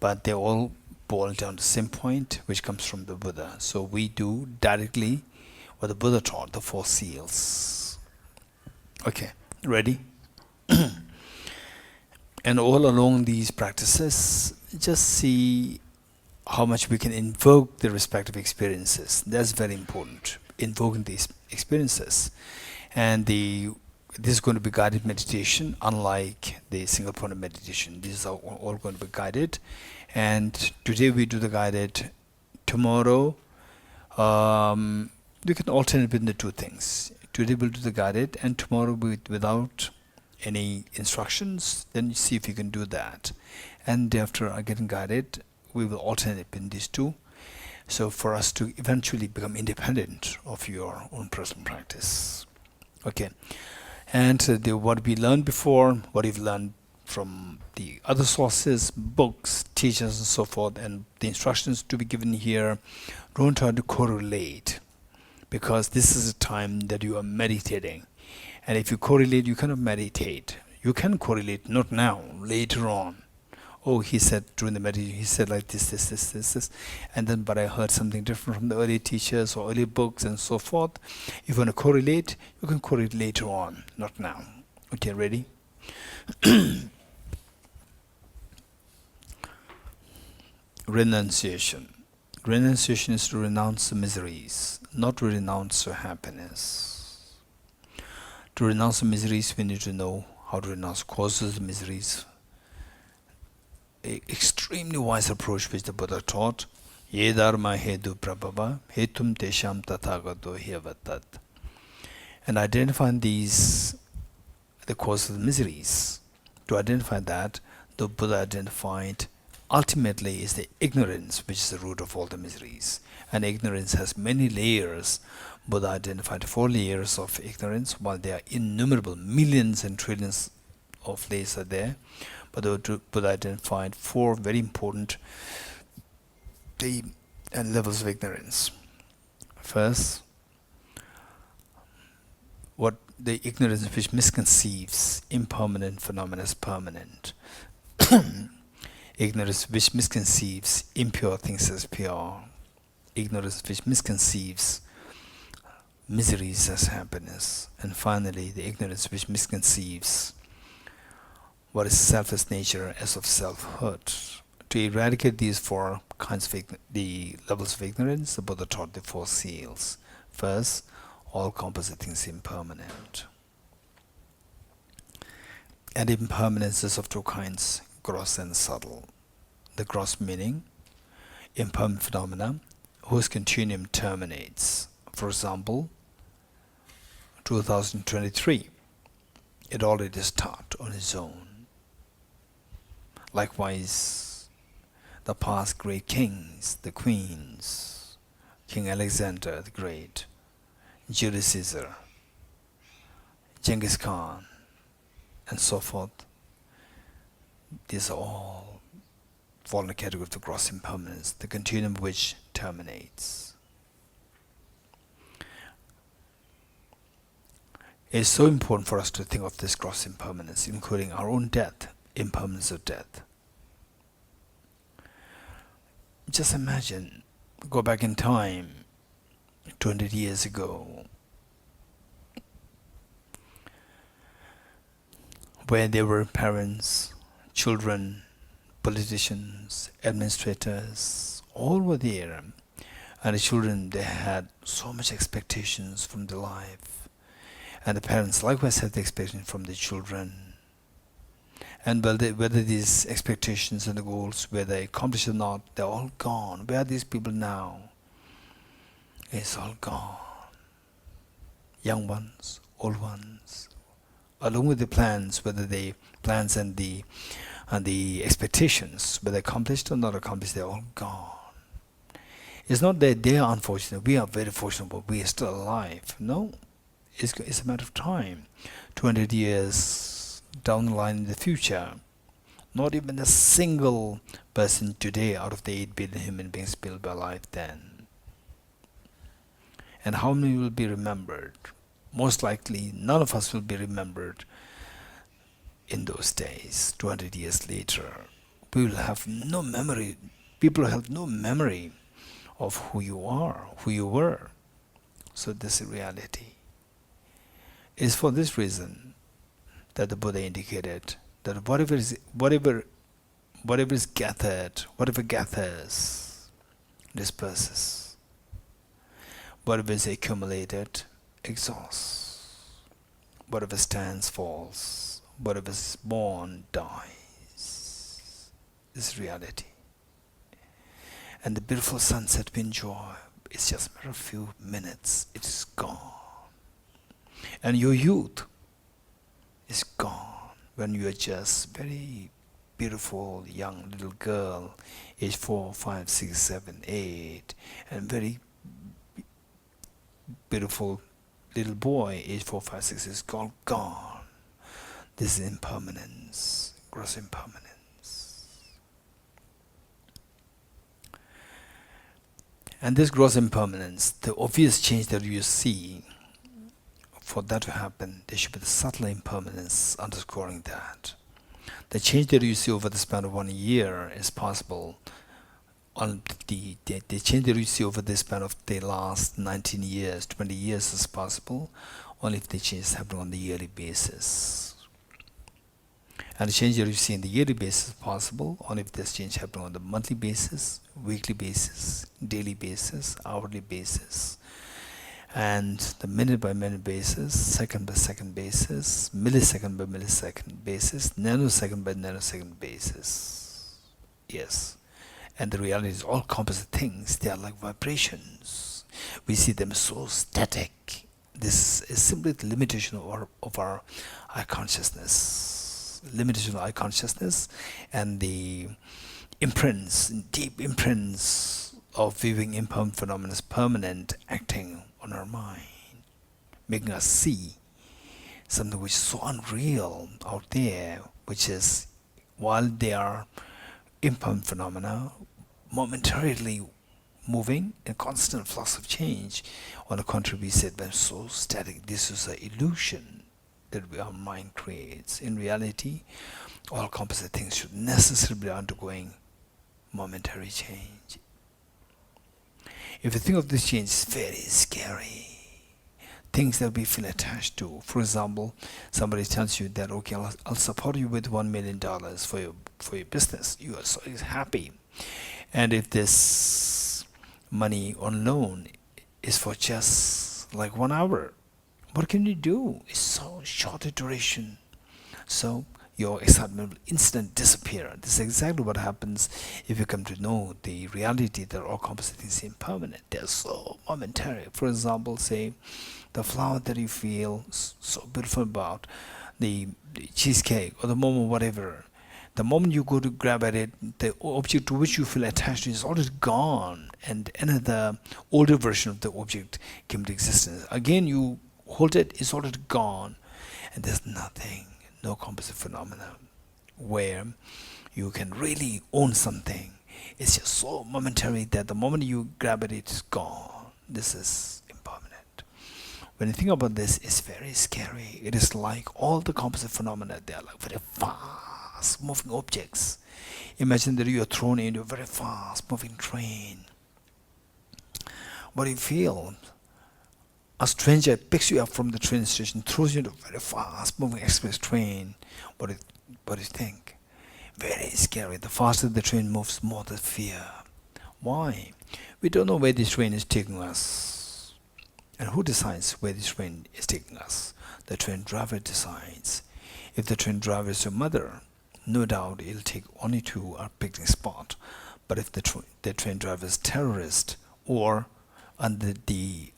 but they all boil down to the same point, which comes from the Buddha. So we do directly what the Buddha taught, the 4 seals. Okay, ready? And all along these practices, just see how much we can invoke the respective experiences. That's very important, invoking these experiences. And this is going to be guided meditation, unlike the single point of meditation. These are all going to be guided. And today we do the guided. Tomorrow, we can alternate between the two things. Today we'll do the guided, and tomorrow without any instructions. Then you see if you can do that. And after getting guided, we will alternate between these two. So for us to eventually become independent of your own personal practice. Okay. And what we learned before, what you've learned from the other sources, books, teachers, and so forth, and the instructions to be given here, don't try to correlate, because this is a time that you are meditating. And if you correlate, you cannot meditate. You can correlate, not now, later on. Oh, he said during the meditation, he said like this. And then, but I heard something different from the early teachers or early books and so forth. If you want to correlate, you can correlate later on, not now. Okay, ready? Renunciation. Renunciation is to renounce the miseries, not to renounce the happiness. To renounce the miseries, we need to know how to renounce causes of the miseries. An extremely wise approach which the Buddha taught. Ye dharma hedu prabhava hetum tesham tathagato hyavattat. And identifying these, the cause of the miseries. To identify that, the Buddha identified ultimately is the ignorance, which is the root of all the miseries. And ignorance has many layers. Buddha identified 4 layers of ignorance, while there are innumerable millions and trillions of layers are there. But the Buddha identified 4 very important levels of ignorance. First, what the ignorance which misconceives impermanent phenomena as permanent, ignorance which misconceives impure things as pure, ignorance which misconceives miseries as happiness, and finally the ignorance which misconceives what is selfless nature as of selfhood. To eradicate these four kinds of the levels of ignorance, the Buddha taught the four seals. First, all composite things impermanent. And impermanence is of two kinds, gross and subtle. The gross meaning, impermanent phenomena whose continuum terminates. For example, 2023, it already started on its own. Likewise, the past great kings, the queens, King Alexander the Great, Julius Caesar, Genghis Khan, and so forth, these are all fall in the category of the gross impermanence, the continuum which terminates. It is so important for us to think of this gross impermanence, including our own death, impermanence of death. Just imagine, go back in time, 200 years ago, where there were parents, children, politicians, administrators, all were there. And the children, they had so much expectations from their life. And the parents likewise had the expectation from the children. And whether these expectations and the goals, whether they accomplished or not, they're all gone. Where are these people now? It's all gone. Young ones, old ones, along with the plans, whether the plans and the expectations, whether accomplished or not accomplished, they're all gone. It's not that they are unfortunate. We are very fortunate, but we are still alive. No, it's a matter of time. 200 years down the line in the future, not even a single person today out of the 8 billion human beings will be alive then. And how many will be remembered? Most likely none of us will be remembered in those days. 200 years later, we will have no memory. People will have no memory of who you are, who you were. So this is reality. It is for this reason that the Buddha indicated that whatever is gathered, whatever gathers, disperses. Whatever is accumulated, exhausts. Whatever stands, falls. Whatever is born, dies. This is reality. And the beautiful sunset we enjoy, it's just a matter of a few minutes, it is gone. And your youth is gone when you are just very beautiful young little girl, age 4, 5, 6, 7, 8, and very beautiful little boy, age 4, 5, 6, is all gone. This is impermanence, gross impermanence. And this gross impermanence, the obvious change that you see, for that to happen, there should be the subtle impermanence underscoring that. The change that you see over the span of 1 year is possible. On the change that you see over the span of the last 19 years, 20 years is possible only if the change is happening on the yearly basis. And the change that you see on the yearly basis is possible only if this change happening on the monthly basis, weekly basis, daily basis, hourly basis, and the minute by minute basis, second by second basis, millisecond by millisecond basis, nanosecond by nanosecond basis. Yes. And the reality is all composite things, they are like vibrations. We see them so static. This is simply the limitation of our eye consciousness. Limitation of eye consciousness and the imprints, deep imprints of viewing impermanent phenomena as permanent acting on our mind, making us see something which is so unreal out there, which is, while they are impermanent phenomena, momentarily moving, and constant flux of change. On the contrary, we said when so static, this is an illusion that our mind creates. In reality, all composite things should necessarily be undergoing momentary change. If you think of this change, it's very scary. Things that we feel attached to. For example, somebody tells you that, okay, I'll support you with $1 million for your business. You are so happy. And if this money on loan is for just like 1 hour, what can you do? It's so short a duration. So your excitement will instantly disappear. This is exactly what happens if you come to know the reality that all composite things are impermanent. They're so momentary. For example, say the flower that you feel so beautiful about, the cheesecake or the momo, whatever. The moment you go to grab at it, the object to which you feel attached is already gone, and another older version of the object came to existence. Again, you hold it, it's already gone, and there's nothing. No composite phenomena where you can really own something. It's just so momentary that the moment you grab it, it's gone. This is impermanent. When you think about this, it's very scary. It is like all the composite phenomena, they are like very fast moving objects. Imagine that you are thrown into a very fast moving train. What do you feel? A stranger picks you up from the train station, throws you into a very fast-moving express train. What do you think? Very scary. The faster the train moves, more the fear. Why? We don't know where this train is taking us. And who decides where this train is taking us? The train driver decides. If the train driver is your mother, no doubt it'll take only to our picnic spot. But if the train driver is terrorist or under the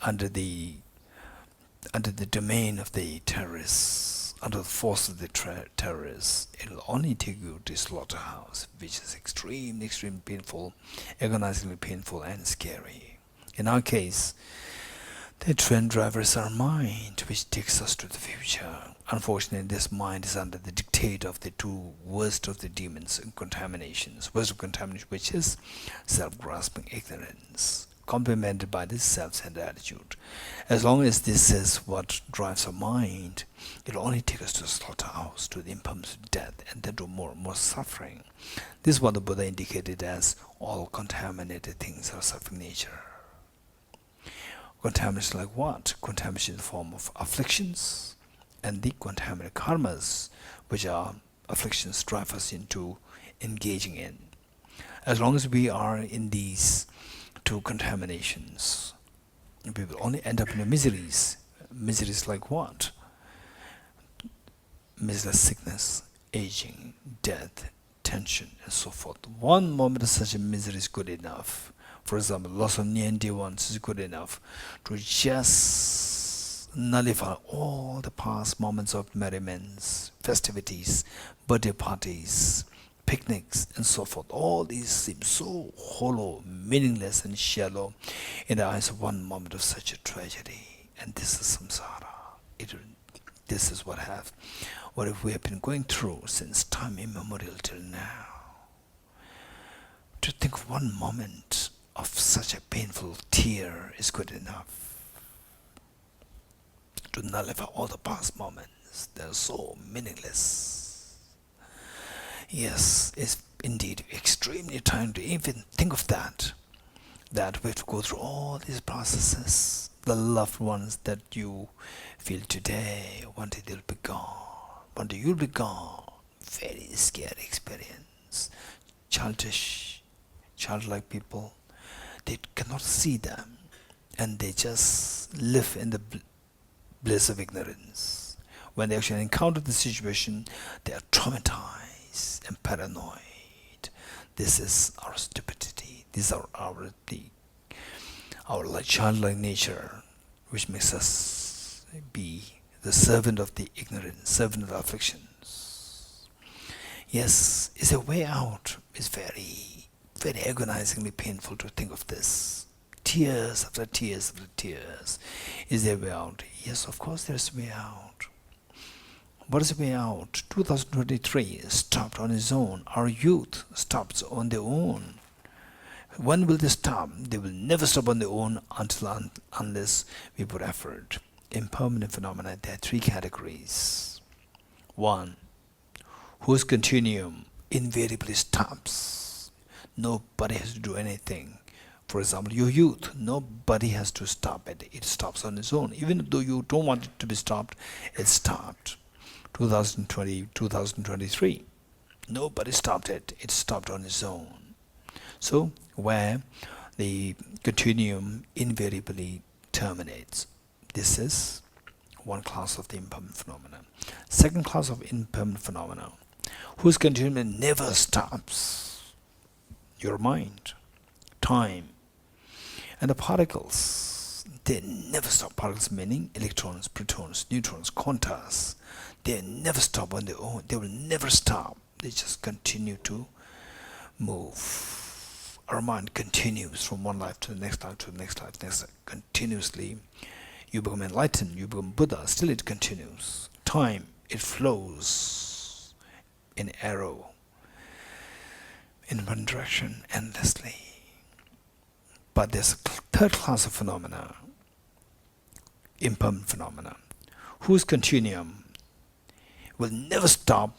domain of the terrorists, under the force of the terrorists, it'll only take you to slaughterhouse, which is extremely painful, agonizingly painful and scary. In our case, the train driver is our mind, which takes us to the future. Unfortunately, this mind is under the dictate of the two worst of the demons and contaminations. Worst of contamination, which is self-grasping ignorance, complemented by this self-centered attitude. As long as this is what drives our mind, it will only take us to the slaughterhouse, to the impermanence of death, and then to more and more suffering. This is what the Buddha indicated as all contaminated things are suffering nature. Contamination like what? Contamination in the form of afflictions, and the contaminated karmas, which are afflictions, drive us into engaging in. As long as we are in these two contaminations, we will only end up in the miseries. Miseries like what? Misery, sickness, aging, death, tension, and so forth. One moment of such a misery is good enough. For example, loss of near and dear ones is good enough to just nullify all the past moments of merriments, festivities, birthday parties, picnics, and so forth. All these seem so hollow, meaningless, and shallow in the eyes of one moment of such a tragedy. And this is samsara. This is what we have been going through since time immemorial till now. To think of one moment of such a painful tear is good enough to nullify all the past moments. They're so meaningless. Yes, it's indeed extremely trying to even think of that we have to go through all these processes. The loved ones that you feel today, one day they'll be gone. One day you'll be gone. Very scary experience. Childlike people, they cannot see them, and they just live in the bliss of ignorance. When they actually encounter the situation, they are traumatized and paranoid. This is our stupidity. These are our childlike nature, which makes us be the servant of the ignorance, servant of the afflictions. Yes, it's a way out. It's very, very agonizingly painful to think of this. Tears after tears after tears. Is there a way out? Yes, of course there's a way out. What is the way out? 2023 stopped on its own. Our youth stops on their own. When will they stop? They will never stop on their own unless we put effort. Impermanent phenomena, there are three categories. One, whose continuum invariably stops. Nobody has to do anything. For example, your youth, nobody has to stop it. It stops on its own. Even though you don't want it to be stopped, it stopped. 2020, 2023, nobody stopped it. It stopped on its own. So, where the continuum invariably terminates. This is one class of the impermanent phenomena. Second class of impermanent phenomena, whose continuum never stops. Your mind, time, and the particles. They never stop. Particles meaning electrons, protons, neutrons, quantas. They never stop on their own. They will never stop. They just continue to move. Our mind continues from one life to the next life to the next life, continuously. You become enlightened, you become Buddha, still it continues. Time, it flows in arrow, in one direction, endlessly. But there's a third class of phenomena, impermanent phenomena, whose continuum will never stop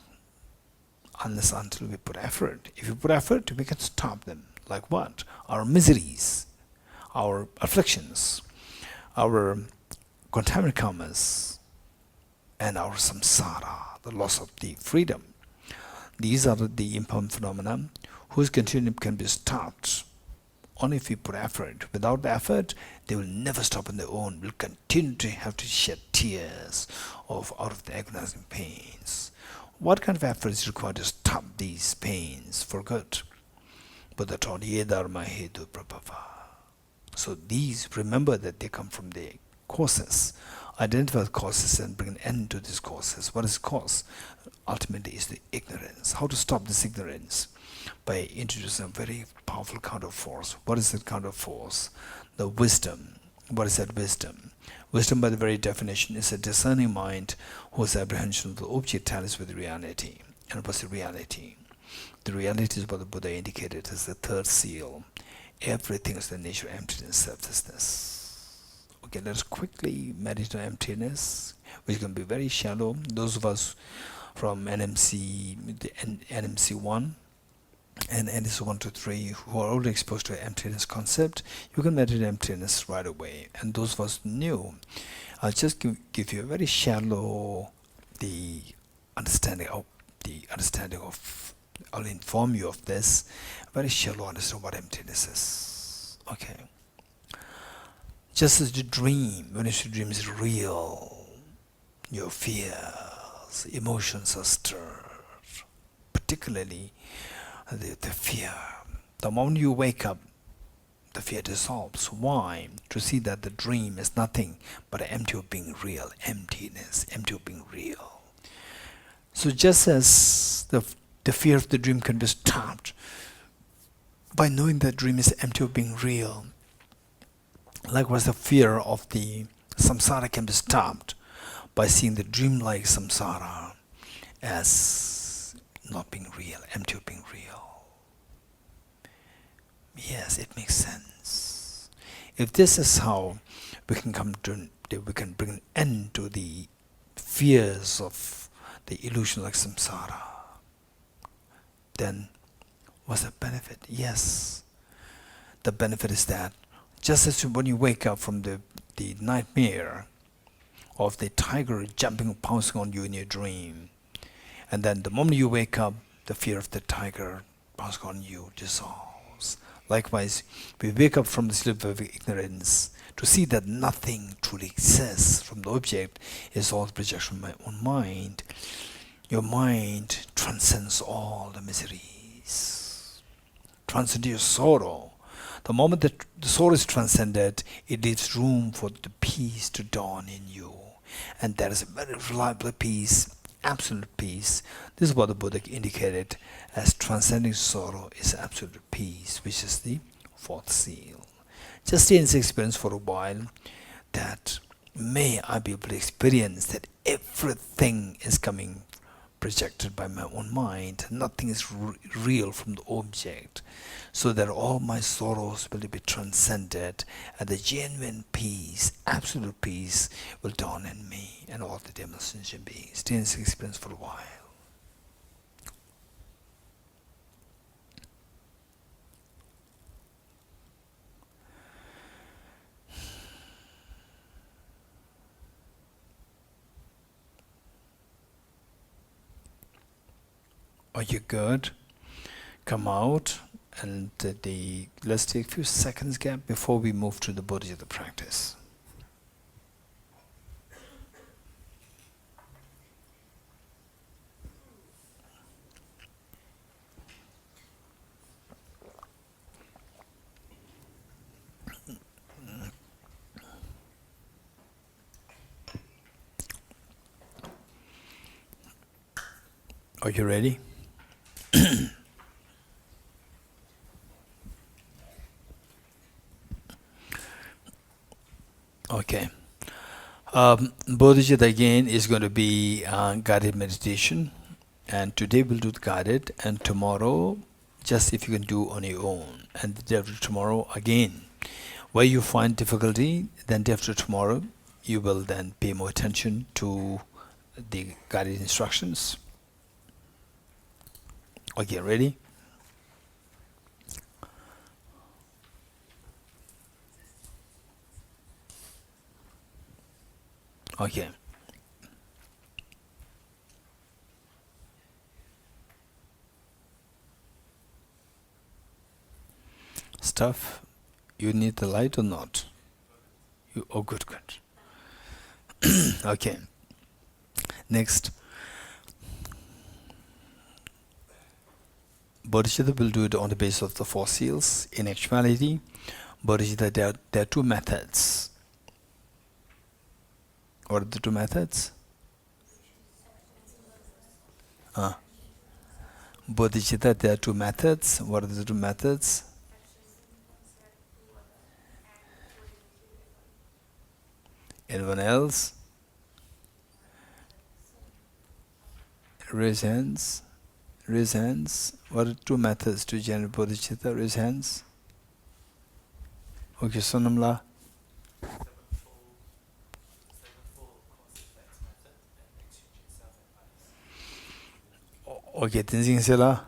unless until we put effort. If you put effort, we can stop them. Like what? Our miseries, our afflictions, our contaminated karmas, and our samsara, the loss of the freedom. These are the impermanent phenomena whose continuum can be stopped only if we put effort. Without the effort, they will never stop on their own. We'll continue to have to shed tears out of the agonizing pains. What kind of effort is required to stop these pains for good? Buddha taught ye Dharma hetu prabhava. So these, remember that they come from the causes. Identify the causes and bring an end to these causes. What is cause? Ultimately is the ignorance. How to stop this ignorance? By introducing a very powerful counter force. What is that counter force? The wisdom. What is that wisdom? Wisdom, by the very definition, is a discerning mind whose apprehension of the object tallies with reality. And what's the reality? The reality is what the Buddha indicated as the third seal. Everything is the nature of emptiness, selflessness. Okay, let's quickly meditate on emptiness, which can be very shallow. Those of us from NMC 1 and NMC 1 to 3 who are already exposed to emptiness concept, you can meditate emptiness right away. And those of us new, I'll just give you a very shallow understanding of I'll inform you of this very shallow understanding what emptiness is. Okay. Just as the dream, when you dream is real, your fears, emotions are stirred, particularly the fear. The moment you wake up, the fear dissolves. Why? To see that the dream is nothing but an empty of being real, emptiness, empty of being real. So just as the fear of the dream can be stopped by knowing that dream is empty of being real, likewise the fear of the samsara can be stopped by seeing the dream-like samsara as not being real, empty of being real. Yes, it makes sense. If this is how we can bring an end to the fears of the illusion like samsara, then what's the benefit? Yes, the benefit is that just as when you wake up from the nightmare of the tiger jumping, pouncing on you in your dream, and then the moment you wake up, the fear of the tiger pouncing on you dissolves. Likewise, we wake up from the sleep of ignorance to see that nothing truly exists from the object is all the projection of my own mind. Your mind transcends all the miseries, transcends your sorrow. The moment that the sorrow is transcended, it leaves room for the peace to dawn in you. And that is a very reliable peace, absolute peace. This is what the Buddha indicated as transcending sorrow is absolute peace, which is the fourth seal. Just stay in this experience for a while, that may I be able to experience that everything is coming projected by my own mind. Nothing is real from the object. So that all my sorrows will be transcended, and the genuine peace, absolute peace, will dawn in me and all the dimensions should be. Stay in this experience for a while. Are you good? Come out, and let's take a few seconds gap before we move to the Bodhichitta practice. Are you ready? Okay. Bodhichitta again is going to be guided meditation, and today we'll do the guided, and tomorrow just if you can do on your own, and the day after tomorrow again. Where you find difficulty, then day after tomorrow you will then pay more attention to the guided instructions. Okay, ready? Okay. Stuff, you need the light or not? Oh, good. Okay. Next. Bodhichitta will do it on the basis of the four seals. In actuality, Bodhichitta, there are two methods. What are the two methods? Bodhichitta, there are two methods. What are the two methods? Anyone else? Raise hands. Raise hands. What are two methods to generate bodhicitta? Raise hands. Okay, Sonamla. Okay, Tenzin Sela.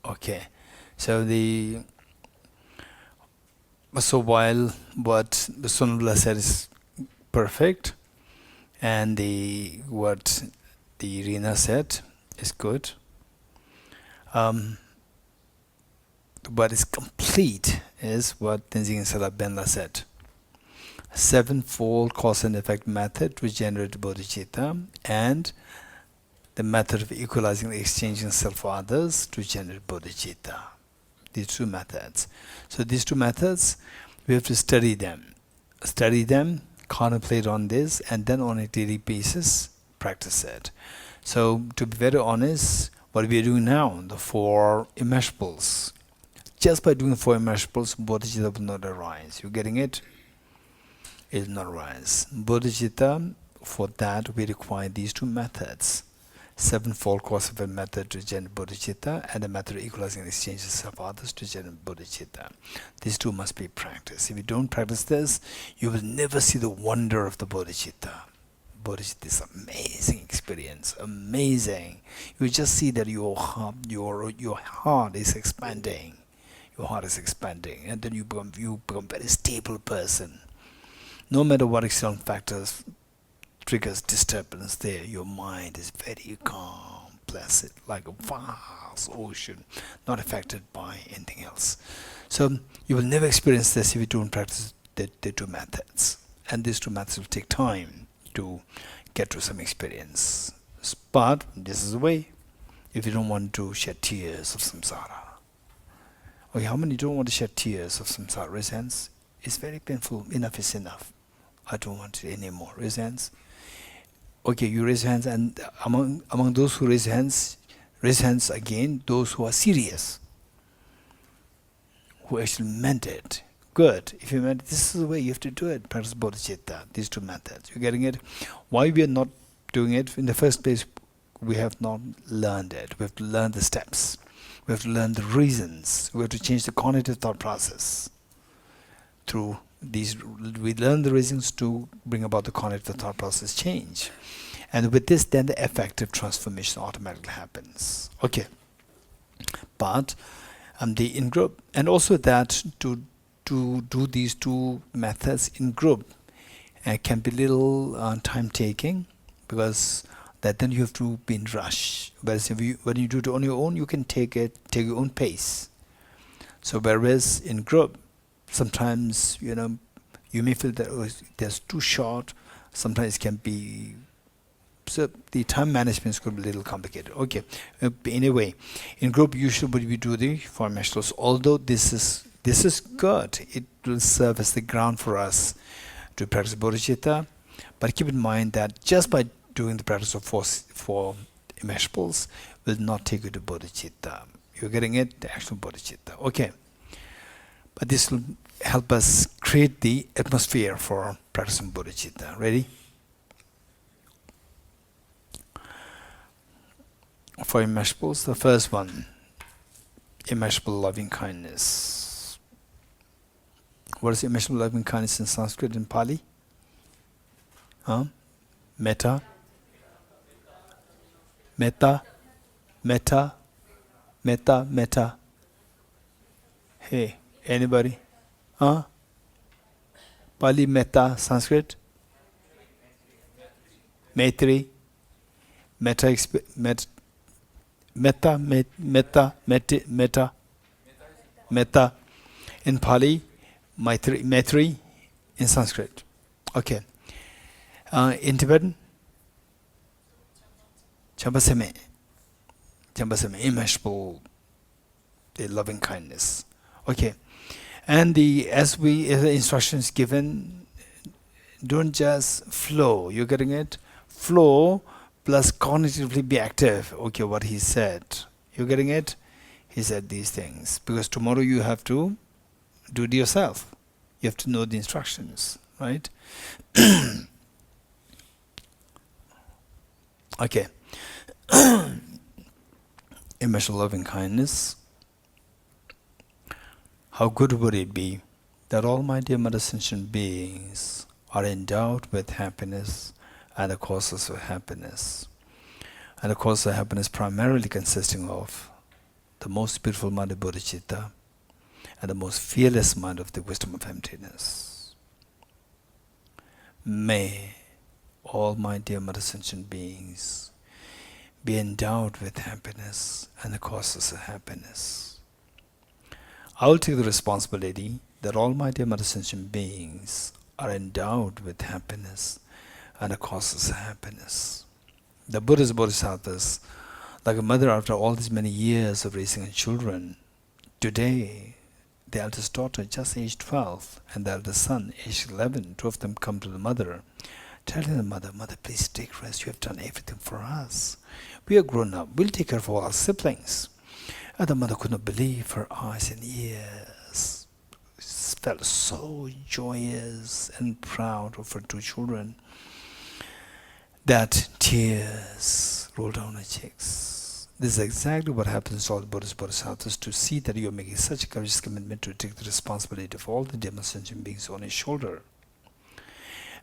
Okay, so while what Sonamla said is perfect, and what the Rina said is good. What is complete is what Tenzin Sela Benla said. Sevenfold cause and effect method to generate bodhicitta, and the method of equalizing the exchanging self for others to generate bodhicitta. These two methods. So these two methods, we have to study them, contemplate on this, and then on a daily basis practice it. So to be very honest, what we are doing now, the four immeasurables, just by doing four immeasurables, bodhicitta will not arise. You getting it? It will not arise. Bodhicitta, for that we require these two methods. Sevenfold cause of a method to generate bodhicitta, and a method of equalizing the exchanges of others to generate bodhicitta. These two must be practiced. If you don't practice this, you will never see the wonder of the bodhicitta. Bodhicitta is amazing experience, amazing. You just see that your heart is expanding. Your heart is expanding, and then you become a very stable person. No matter what external factors triggers disturbance there, your mind is very calm, placid, like a vast ocean, not affected by anything else. So you will never experience this if you don't practice the two methods. And these two methods will take time to get to some experience. But this is the way, if you don't want to shed tears of samsara. Okay, how many don't want to shed tears of samsara? Raise hands. It's very painful. Enough is enough. I don't want it anymore. Raise hands. Okay, you raise hands, and among those who raise hands again those who are serious, who actually meant it. good. If you meant this is the way you have to do it, practice Bodhichitta, these two methods. You're getting it? Why we are not doing it? In the first place, we have not learned it. We have to learn the steps. We have to learn the reasons. We have to change the cognitive thought process. Through these, we learn the reasons to bring about the cognitive thought process change. And with this, then the effective transformation automatically happens. Okay. But the in-group, and also that to do these two methods in group can be little time-taking, because that then you have to be in rush. Whereas when you do it on your own, you can take your own pace. So whereas in group, sometimes you may feel that that's too short. Sometimes it can be. So the time management is going to be a little complicated. Okay. Anyway, in group usually we do the formationals. Although this is good, it will serve as the ground for us to practice Bodhichitta. But keep in mind that just by doing the practice of four immeasurables will not take you to Bodhichitta. You're getting it? The actual Bodhichitta. Okay. But this will help us create the atmosphere for practicing Bodhichitta. Ready? For immeasurables, the first one, immeasurable loving kindness. What is immeasurable loving kindness in Sanskrit and Pali? Metta. Metta. Metta. Metta. Metta. Hey, anybody? Pali, Metta, Sanskrit? Maitri. Metta, metta. In Pali, Maitri. In Sanskrit. Okay. In Tibetan, Chambaseme, immeasurable, the loving kindness. Okay. And as the instructions given, don't just flow. You're getting it? Flow plus cognitively be active. Okay, what he said. You're getting it? He said these things. Because tomorrow you have to do it yourself. You have to know the instructions, right? Okay. Immeasurable loving kindness. How good would it be that all my dear mother sentient beings are endowed with happiness and the causes of happiness. And the causes of happiness primarily consisting of the most beautiful mind of Bodhichitta and the most fearless mind of the wisdom of emptiness. May all my dear mother sentient beings be endowed with happiness and the causes of happiness. I will take the responsibility that all my dear mother sentient beings are endowed with happiness and the causes of happiness. The Buddhist Bodhisattvas, like a mother after all these many years of raising her children, today the eldest daughter just aged 12 and the eldest son aged 11, two of them come to the mother, telling the mother, "Mother, please take rest, you have done everything for us. We are grown up, we'll take care of all our siblings." And the mother could not believe her eyes and ears. Felt so joyous and proud of her two children that tears rolled down her cheeks. This is exactly what happens to all the Buddhist Bodhisattvas, to see that you are making such a courageous commitment to take the responsibility of all the Dharma sentient beings on his shoulder.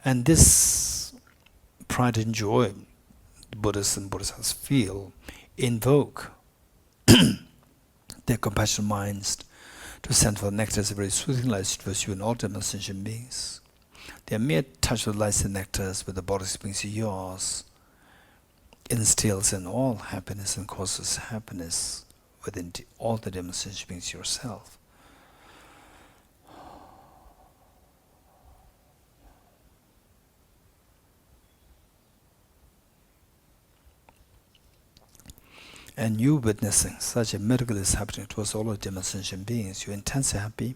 And this pride and joy the Buddhists and Bodhisattvas feel invoke their compassionate minds to send for the nectars of very soothing lights to pursue in all Dharma sentient beings. Their mere touch of lights and nectars with the bodily beings of yours instills in all happiness and causes happiness within all the Dharma sentient beings yourself. And you witnessing such a miracle is happening towards all of Dharma sentient beings. You're intensely happy.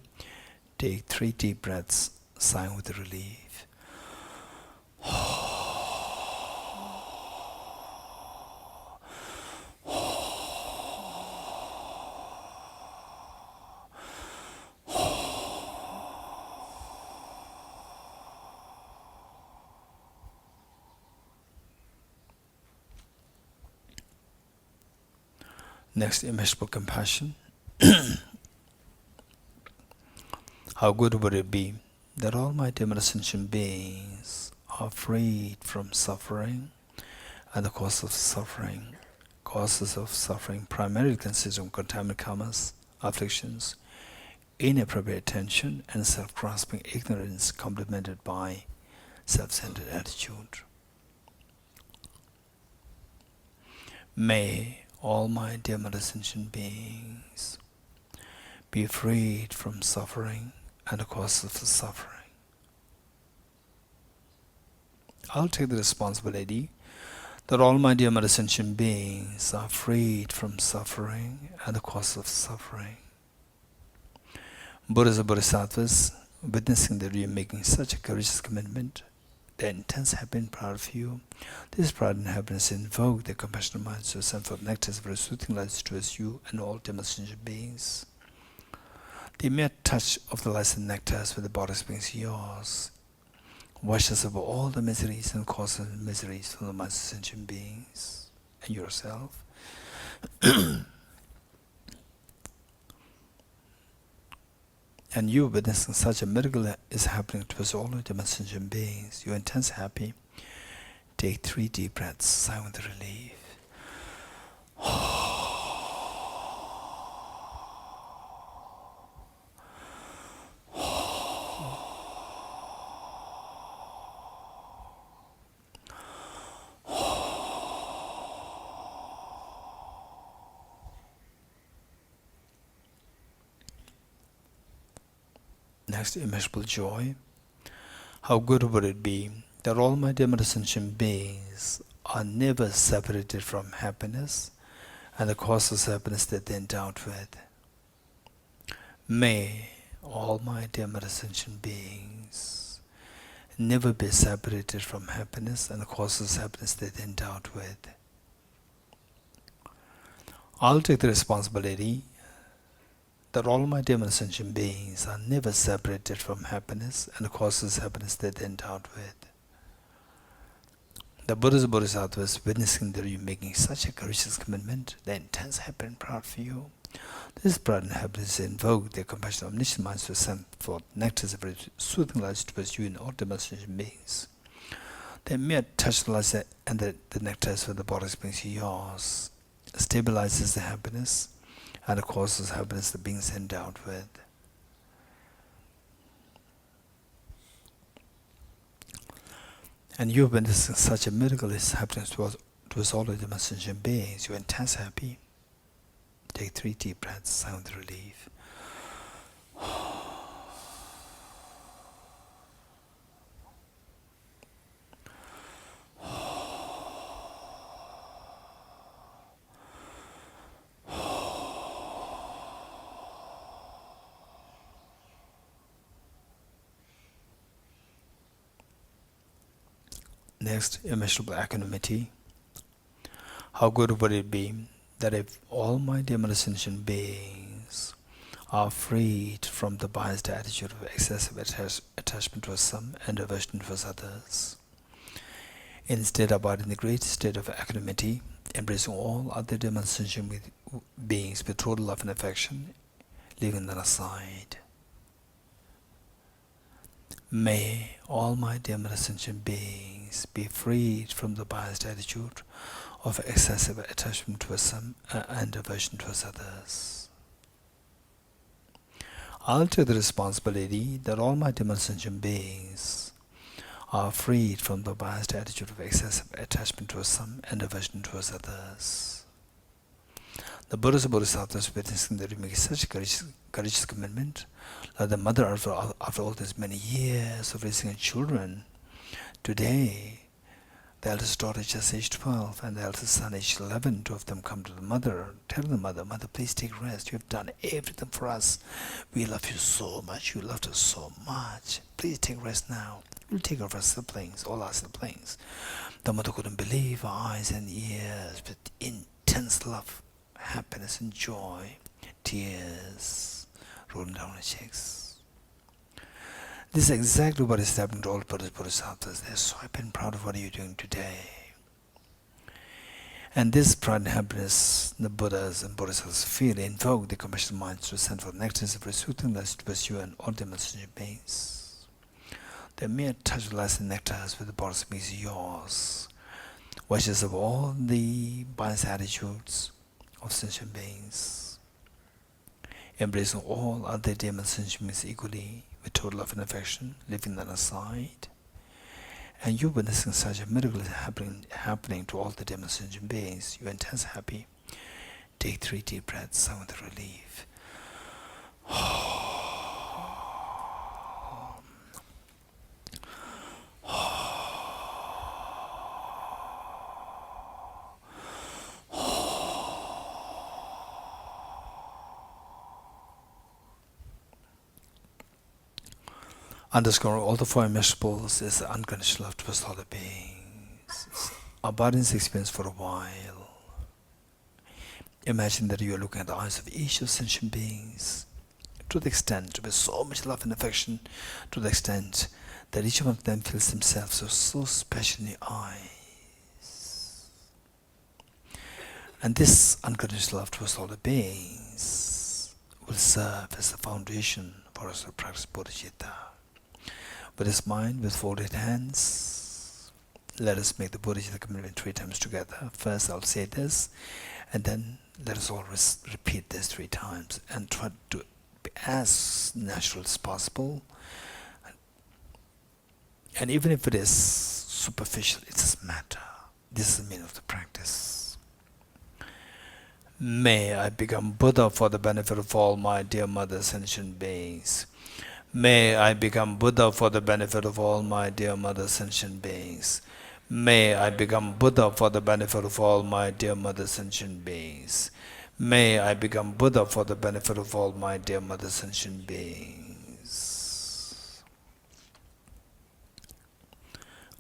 Take 3 deep breaths, sighing with relief. Next, immeasurable compassion. How good would it be that all my dim sentient beings are freed from suffering and the cause of suffering. Causes of suffering primarily consist of contaminant karmas, afflictions, inappropriate attention, and self-grasping ignorance complemented by self-centered attitude. May all my dear sentient beings be freed from suffering and the causes of the suffering. I'll take the responsibility that all my dear sentient beings are freed from suffering and the cause of suffering. Buddhas and Bodhisattvas, witnessing that we are making such a courageous commitment, their intense happiness and proud of you. This pride and happiness invoke their compassionate minds to send forth nectars very soothing lights towards you and all dear sentient beings. The mere touch of the lights and nectars with the body's beings yours washes away all the miseries and causes of miseries from the minds of sentient beings and yourself. And you witnessing such a miracle is happening to us all the sentient beings. You're intense happy. Take 3 deep breaths, sigh with relief. Next, immeasurable joy. How good would it be that all my dear sentient beings are never separated from happiness and the causes of happiness that they endowed with. May all my dear sentient beings never be separated from happiness and the causes of happiness that they endowed with. I'll take the responsibility that all my dear sentient beings are never separated from happiness and the causes of happiness that they endowed with. The Buddhas and Bodhisattvas, witnessing that you making such a courageous commitment, their intense happiness and proud for you. This pride and happiness invoke their compassionate omniscient minds to send forth nectars of soothing lights towards you and all dear sentient beings. Their mere touch the lights and the nectars with the body's beings yours stabilizes the happiness and the causes of happiness the beings endowed with. And you've witnessing such a miracle is happening to us all the sentient beings. You're intense happy. Take 3 deep breaths, sigh with relief. Next, immeasurable equanimity. How good would it be that if all my dear sentient beings are freed from the biased attitude of excessive attachment towards some and aversion towards others, instead abide in the great state of equanimity, embracing all other dear sentient beings with total love and affection, leaving them aside. May all my dear sentient beings be freed from the biased attitude of excessive attachment towards some and aversion towards others. I'll take the responsibility that all my dear sentient beings are freed from the biased attitude of excessive attachment towards some and aversion towards others. The Buddhas and Bodhisattvas, witnessing that we make such a courageous commitment, like the mother after all these many years of raising her children. Today, the eldest daughter is just age 12 and the eldest son age 11. 2 of them come to the mother, tell the mother, "Mother, please take rest. You have done everything for us. We love you so much. You loved us so much. Please take rest now. We'll take care of our siblings, all our siblings." The mother couldn't believe her eyes and ears with intense love, happiness and joy, tears rolling down her cheeks. This is exactly what is happening to all Buddhist Bodhisattvas. They're so happy and proud of what you're doing today. And this pride and happiness the Buddhas and Bodhisattvas feel invoke the compassionate minds to send for nectars of soothing to pursue an ordinary sentient beings. The mere touch of light and nectars with the bodies makes yours, wishes of all the biased attitudes of sentient beings, embracing all other demon sentient beings equally with total love and affection, leaving them aside. And you witnessing such a miracle happening to all the demon sentient beings, you are intense happy. Take 3 deep breaths, sigh with relief. Underscoring all the 4 immeasurables is the unconditional love towards all the beings. Abiding this experience for a while. Imagine that you are looking at the eyes of each of sentient beings to the extent with so much love and affection, to the extent that each one of them feels themselves so special in your eyes. And this unconditional love towards all the beings will serve as the foundation for us to practice Bodhichitta. With his mind, with folded hands, let us make the Bodhichitta commitment 3 times together. First I'll say this, and then let us all repeat this 3 times and try to be as natural as possible. And even if it is superficial, it doesn't matter. This is the meaning of the practice. May I become Buddha for the benefit of all my dear mother sentient beings. May I become Buddha for the benefit of all my dear mother sentient beings. May I become Buddha for the benefit of all my dear mother sentient beings. May I become Buddha for the benefit of all my dear mother sentient beings.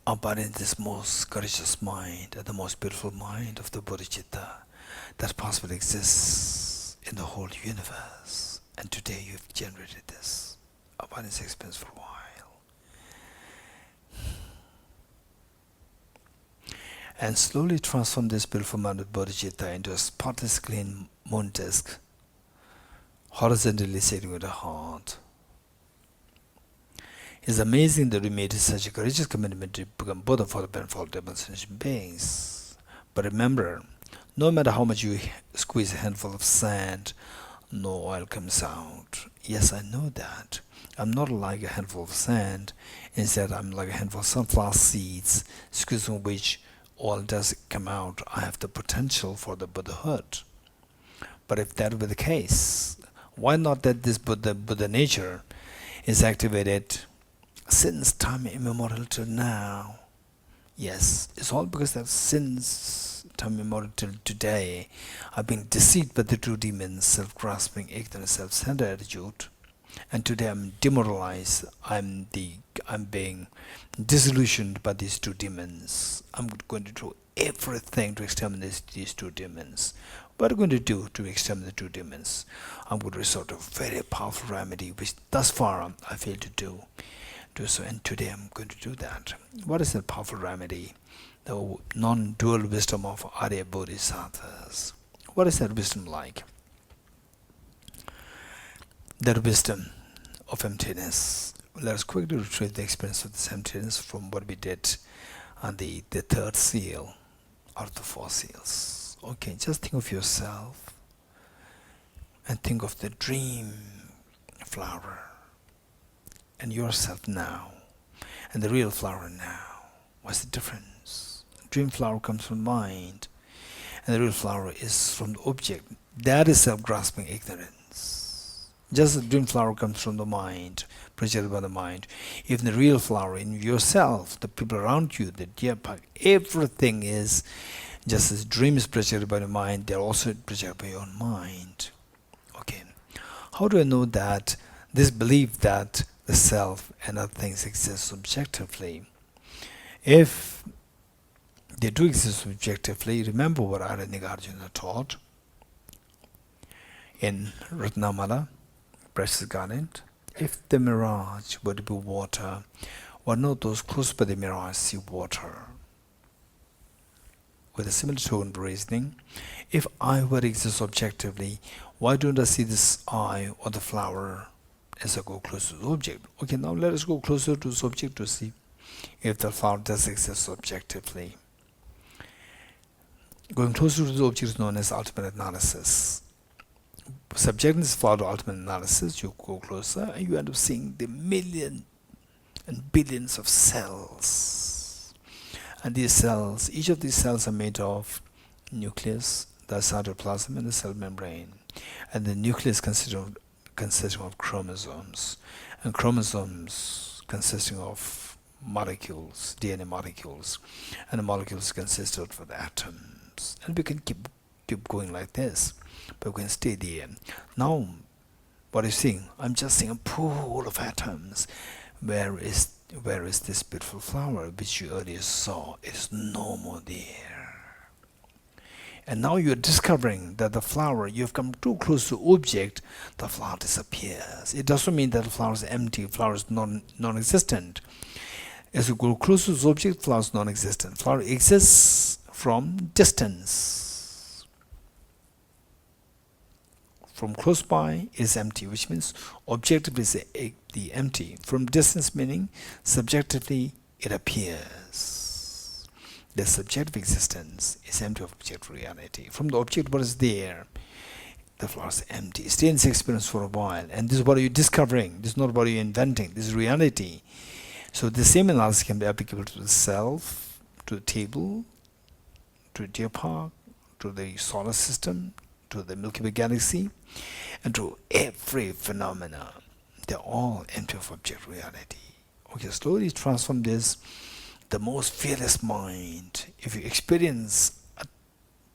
Abide in this most courageous mind, the most beautiful mind of the Bodhichitta that possibly exists in the whole universe. And today you've generated this. Abide in this experience for a while. And slowly transform this beautiful mind of Bodhichitta into a spotless, clean moon disk, horizontally sitting with the heart. It's amazing that we made such a courageous commitment to become Buddha for the benefit of all demon sentient beings. But remember, no matter how much you squeeze a handful of sand, no oil comes out. Yes, I know that. I'm not like a handful of sand. Instead, I'm like a handful of sunflower seeds, squeezing which oil does come out. I have the potential for the Buddhahood. But if that were the case, why not that this Buddha nature is activated since time immemorial till now? Yes, it's all because that since time immemorial till today, I've been deceived by the 2 demons, self-grasping, ignorant, self-centered attitude. And today I'm demoralized. I'm being disillusioned by these 2 demons. I'm going to do everything to exterminate these 2 demons. What am I going to do to exterminate the 2 demons? I'm going to resort to a very powerful remedy, which thus far I failed to do so. And today I'm going to do that. What is that powerful remedy? The non-dual wisdom of Arya Bodhisattvas. What is that wisdom like? That wisdom of emptiness. Let us quickly retrieve the experience of this emptiness from what we did on the 3rd seal out of the 4 seals. Okay, just think of yourself and think of the dream flower and yourself now and the real flower now. What's the difference? Dream flower comes from mind and the real flower is from the object. That is self-grasping ignorance. Just the dream flower comes from the mind, projected by the mind. Even the real flower in yourself, the people around you, the deer park, everything is just as dreams projected by the mind, they're also projected by your own mind. Okay. How do I know that this belief that the self and other things exist subjectively? If they do exist subjectively, remember what Arjuna taught in Ratnamala, Precious Garnet. If the mirage were to be water, why not those close by the mirage see water? with a similar tone of reasoning. If I were to exist objectively, why don't I see this eye or the flower as I go closer to the object? Okay, now let us go closer to the object to see if the flower does exist objectively. Going closer to the object is known as ultimate analysis. Subjecting this flower to ultimate analysis, you go closer and you end up seeing the million and billions of cells. And these cells, each of these cells are made of nucleus, the cytoplasm, and the cell membrane. And the nucleus consisting of chromosomes, and chromosomes consisting of molecules, DNA molecules, and the molecules consist of the atoms. And we can keep going like this, but we can stay there. Now, what are you seeing? I'm just seeing a pool of atoms. Where is this beautiful flower which you earlier saw? It is no more there. And now you're discovering that the flower, you have come too close to the object, the flower disappears. It doesn't mean that the flower is empty, the flower is non-existent. As you go closer to the object, the flower is non-existent. Flower exists from distance. From close by is empty, which means objectively is the empty. From distance meaning subjectively it appears. The subjective existence is empty of objective reality. From the object what is there, the flower is empty. Stay in this experience for a while, and this is what you're discovering. This is not what you're inventing. This is reality. So the same analysis can be applicable to the self, to the table, to the deer park, to the solar system, to the Milky Way galaxy, and to every phenomena. They're all empty of object reality. Okay, slowly transform this. The most fearless mind, if you experience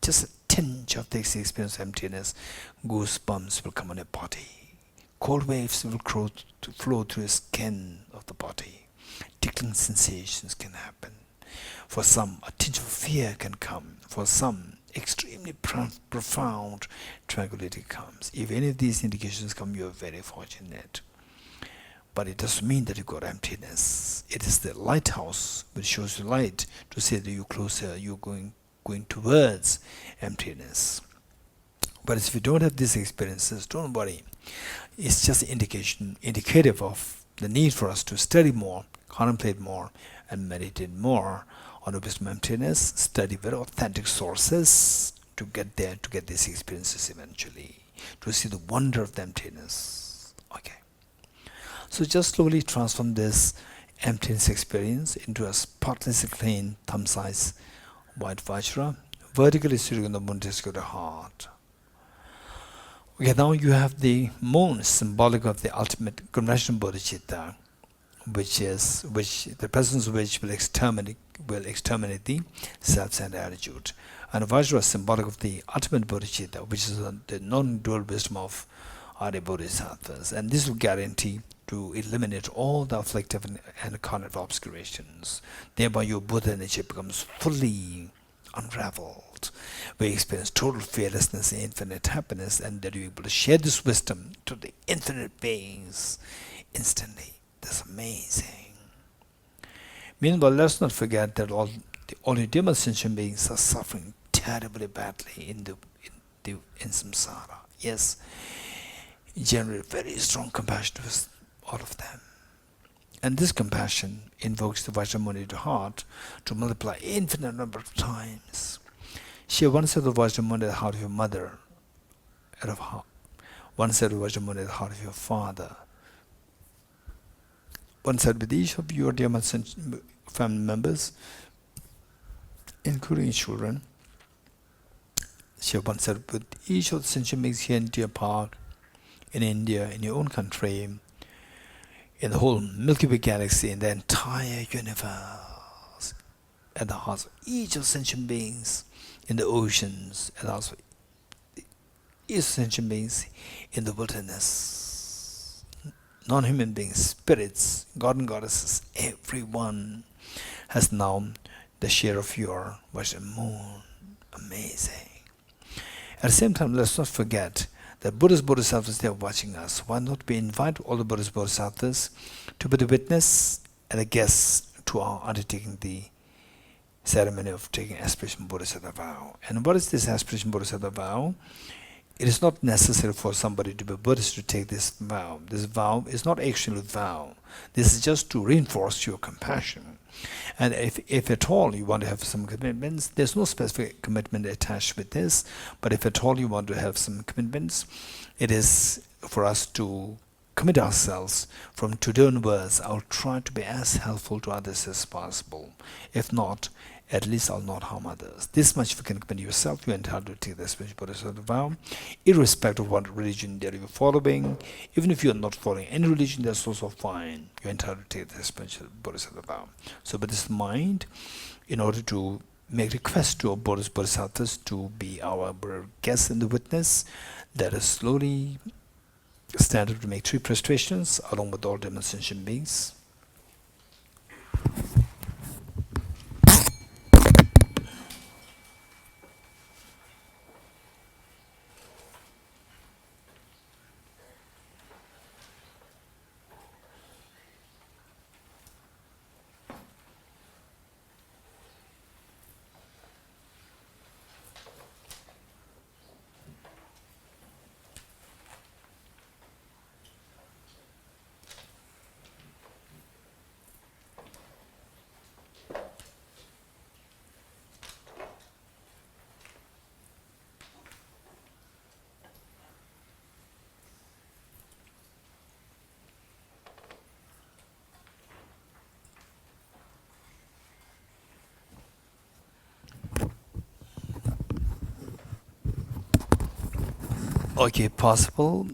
just a tinge of this experience of emptiness, goosebumps will come on your body. Cold waves will flow through the skin of the body. Tickling sensations can happen. For some, a tinge of fear can come. For some, extremely profound tranquility comes. If any of these indications come, you are very fortunate. But it doesn't mean that you got emptiness. It is the lighthouse which shows you light to say that you're closer, you're going towards emptiness. But if you don't have these experiences, don't worry. It's just indicative of the need for us to study more, contemplate more, and meditate more on the wisdom of emptiness, study very authentic sources to get there, to get these experiences eventually, to see the wonder of the emptiness. Okay. So just slowly transform this emptiness experience into a spotlessly clean, thumb-sized white Vajra, vertically sitting on the moon disk of the heart. Okay, now you have the moon, symbolic of the ultimate conventional Bodhichitta, which the presence of which will exterminate the self-centered attitude. And Vajra is symbolic of the ultimate Bodhichitta, which is the non-dual wisdom of Arya Bodhisattvas. And this will guarantee to eliminate all the afflictive and cognitive obscurations. Thereby your Buddha nature becomes fully unraveled. We experience total fearlessness and infinite happiness, and that you're able to share this wisdom to the infinite beings instantly. That's amazing. Meanwhile, let's not forget that all the human sentient beings are suffering terribly badly in samsara. Yes, generate very strong compassion towards all of them. And this compassion invokes the Vajramuni to heart to multiply infinite number of times. Share one set of Vajramuni at the heart of your mother, one set of Vajramuni at the heart of your father, one set with each of your dear family members, including children. Share one set with each of the sentient beings here in Deer Park, in India, in your own country, in the whole Milky Way galaxy, in the entire universe, at the hearts of each of sentient beings, in the oceans, and also each sentient beings in the wilderness, non-human beings, spirits, God and goddesses, everyone has now the share of your Vajra moon. Amazing. At the same time, let's not forget that Buddhist Bodhisattvas, they are watching us. Why not we invite all the Buddhist Bodhisattvas to be the witness and a guest to our undertaking the ceremony of taking aspiration Bodhisattva vow. And what is this aspiration Bodhisattva vow? It is not necessary for somebody to be Buddhist to take this vow. This vow is not actually a vow. This is just to reinforce your compassion. And if at all you want to have some commitments, there's no specific commitment attached with this, but if at all you want to have some commitments, it is for us to commit ourselves from today onwards. I'll try to be as helpful to others as possible. If not, at least I'll not harm others. This much if you can commit yourself, you're entitled to take the spiritual Bodhisattva vow, irrespective of what religion that you're following. Even if you're not following any religion, that's also fine. You're entitled to take the spiritual Bodhisattva vow. So with this in mind, in order to make request to our Buddhist Bodhisattvas to be our guests in the witness, let us slowly stand up to make 3 prostrations along with all demonstration beings. Okay, possible.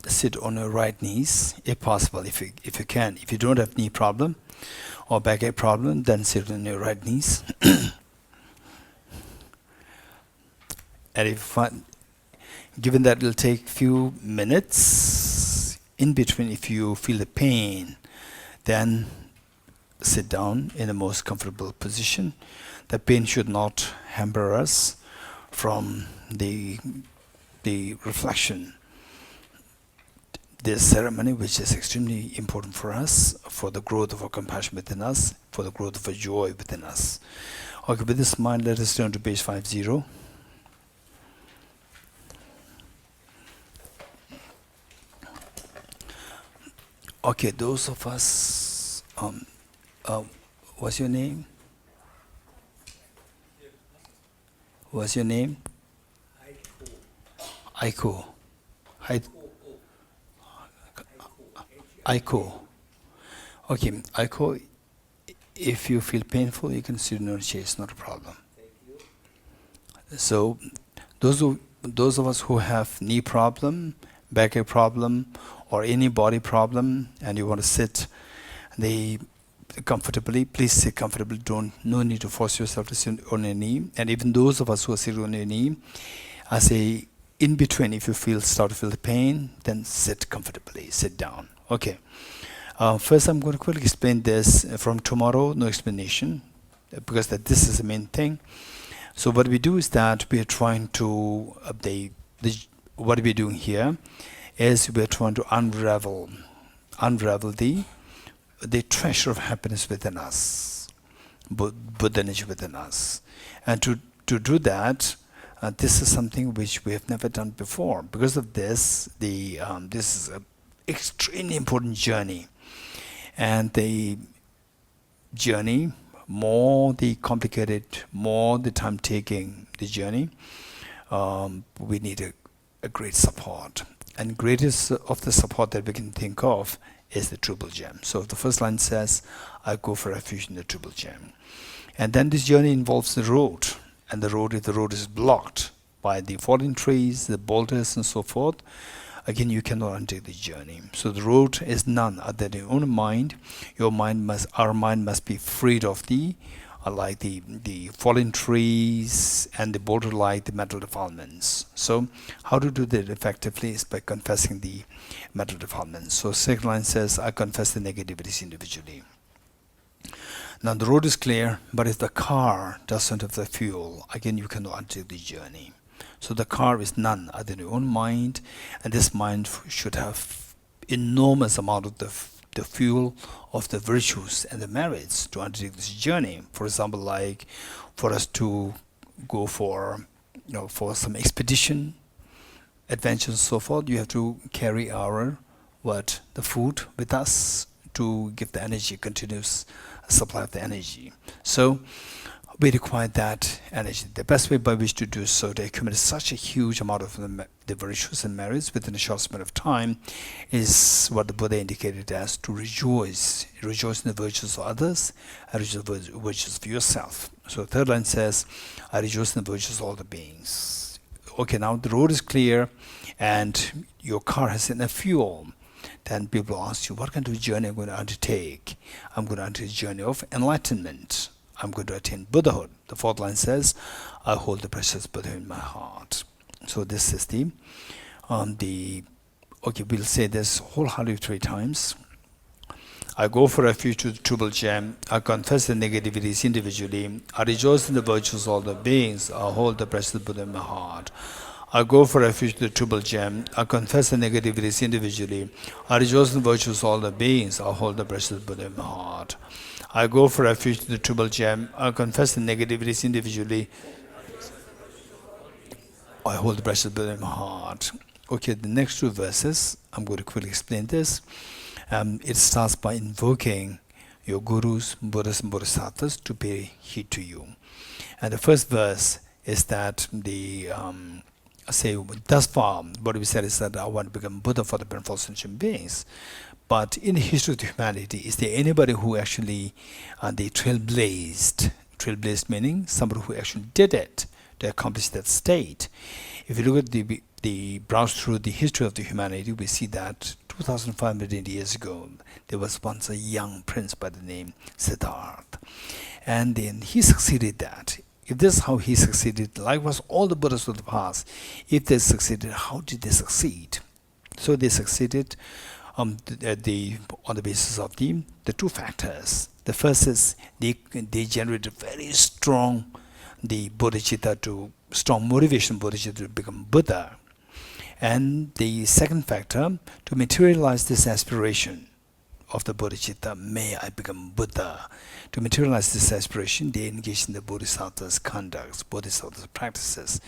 Sit on your right knees, if possible, if you can. If you don't have knee problem or backache problem, then sit on your right knees. And if given that it will take few minutes in between, if you feel the pain, then sit down in the most comfortable position. The pain should not hamper us from the reflection, this ceremony, which is extremely important for us, for the growth of our compassion within us, for the growth of our joy within us. Okay, with this mind, let us turn to page 50. Okay, those of us, what's your name? What's your name? Aiko. Aiko. Okay, Aiko, if you feel painful, you can sit in your chair, it's not a problem. So, those of us who have knee problem, backache problem, or any body problem, and you want to sit comfortably, please sit comfortably. No need to force yourself to sit on your knee. And even those of us who are sitting on your knee, I say, in between, if you start to feel the pain, then sit comfortably, sit down. Okay. First, I'm going to quickly explain this. From tomorrow, no explanation, because this is the main thing. So what we do is that we are trying to what we're doing here is we're trying to unravel the treasure of happiness within us, Buddha nature within us, and to do that. This is something which we have never done before. Because of this, this is an extremely important journey. And the journey, more the complicated, more the time-taking the journey, we need a great support. And greatest of the support that we can think of is the Triple Gem. So the first line says, I go for refuge in the Triple Gem. And then this journey involves the road. And the road is blocked by the fallen trees, the boulders, and so forth, again you cannot undertake the journey. So the road is none other than your own mind. Our mind must be freed of the fallen trees and the boulder like the mental defilements. So how to do that effectively is by confessing the mental defilements. So second line says, I confess the negativities individually. Now the road is clear, but if the car doesn't have the fuel, again you cannot undertake the journey. So the car is none other than your own mind, and this mind should have enormous amount of the the fuel of the virtues and the merits to undertake this journey. For example, like for us to go for, for some expedition, adventures and so forth, you have to carry our the food with us to give the energy, continuous supply of the energy. So we require that energy. The best way by which to do so, to accumulate such a huge amount of the virtues and merits within a short span of time, is what the Buddha indicated as to rejoice. Rejoice in the virtues of others, and rejoice in the virtues of yourself. So the third line says, I rejoice in the virtues of all the beings. Okay, now the road is clear and your car has enough fuel. Then people ask you, what kind of journey I'm going to undertake? I'm going to undertake a journey of enlightenment. I'm going to attain Buddhahood. The fourth line says, I hold the precious Buddha in my heart. So this is okay, we'll say this wholeheartedly 3 times. I go for refuge to the Triple Gem. I confess the negativities individually. I rejoice in the virtues of all the beings. I hold the precious Buddha in my heart. I go for refuge to the Triple Gem. I confess the negativities individually. I rejoice in the virtues of all the beings. I hold the precious Buddha in my heart. I go for refuge to the Triple Gem. I confess the negativities individually. I hold the precious Buddha in my heart. Okay, the next 2 verses, I'm going to quickly explain this. It starts by invoking your gurus, Buddhas, and Bodhisattvas to pay heed to you. And the first verse is that thus far, what we said is that I want to become Buddha for the benefit of sentient beings. But in the history of humanity, is there anybody who actually they trailblazed? Trailblazed meaning somebody who actually did it to accomplish that state. If you look at the browse through the history of the humanity, we see that 2,500 years ago, there was once a young prince by the name Siddhartha. And then he succeeded that. If this is how he succeeded, likewise all the Buddhas of the past, if they succeeded, how did they succeed? So they succeeded on the basis of the 2 factors. The first is they generated very strong strong motivation bodhicitta to become Buddha. And the second factor, to materialize this aspiration of the bodhicitta, may I become Buddha. To materialize this aspiration, they engage in the bodhisattva's conducts, bodhisattva's practices.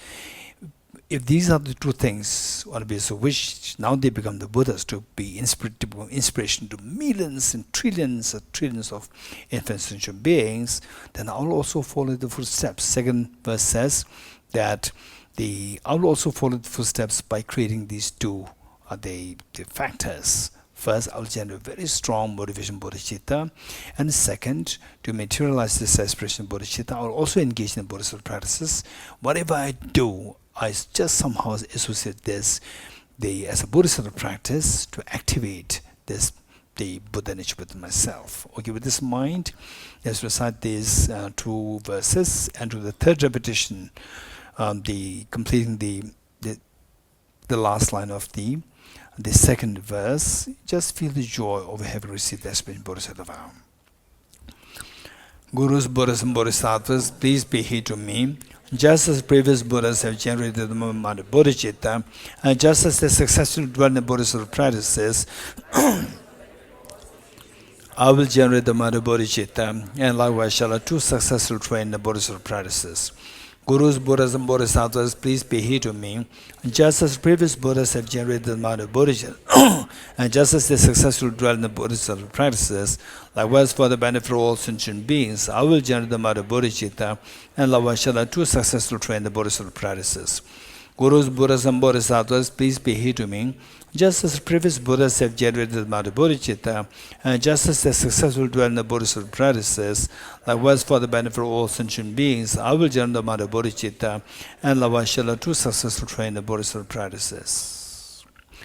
If these are the 2 things on the basis of which now they become the Buddhas, to be inspiration to millions and trillions of infinite sentient beings, then I will also follow the footsteps. Second verse says that I will also follow the footsteps by creating these 2 the factors. First, I will generate very strong motivation bodhicitta, and second, to materialize this aspiration bodhicitta, I will also engage in bodhisattva practices. Whatever I do, I just somehow associate this as a bodhisattva practice to activate the Buddha nature within myself. Okay, with this in mind, let's recite these 2 verses, and to the third repetition, completing the last line of the second verse, just feel the joy of having received the aspiration bodhisattva vow. Gurus, Buddhas, and Bodhisattvas, please be here to me. Just as previous Buddhas have generated the mind of Bodhichitta, and just as they successfully dwell in the Bodhisattva practices, I will generate the mind of Bodhichitta, and likewise shall I too successfully train the Bodhisattva practices. Gurus, Buddhas, and Bodhisattvas, please be here to me. Just as previous Buddhas have generated the mind of Bodhichitta, and just as they successfully dwell in the Bodhisattva practices, likewise for the benefit of all sentient beings, I will generate the mind of Bodhichitta, and likewise shall I too successfully train the Bodhisattva practices. Gurus, Buddhas, and Bodhisattvas, please be here to me. Just as previous Buddhas have generated the mind of Bodhichitta, and just as they successfully dwell in the Bodhisattva practices, likewise for the benefit of all sentient beings, I will generate the mind of Bodhichitta, and likewise shall I too successfully train the Bodhisattva practices.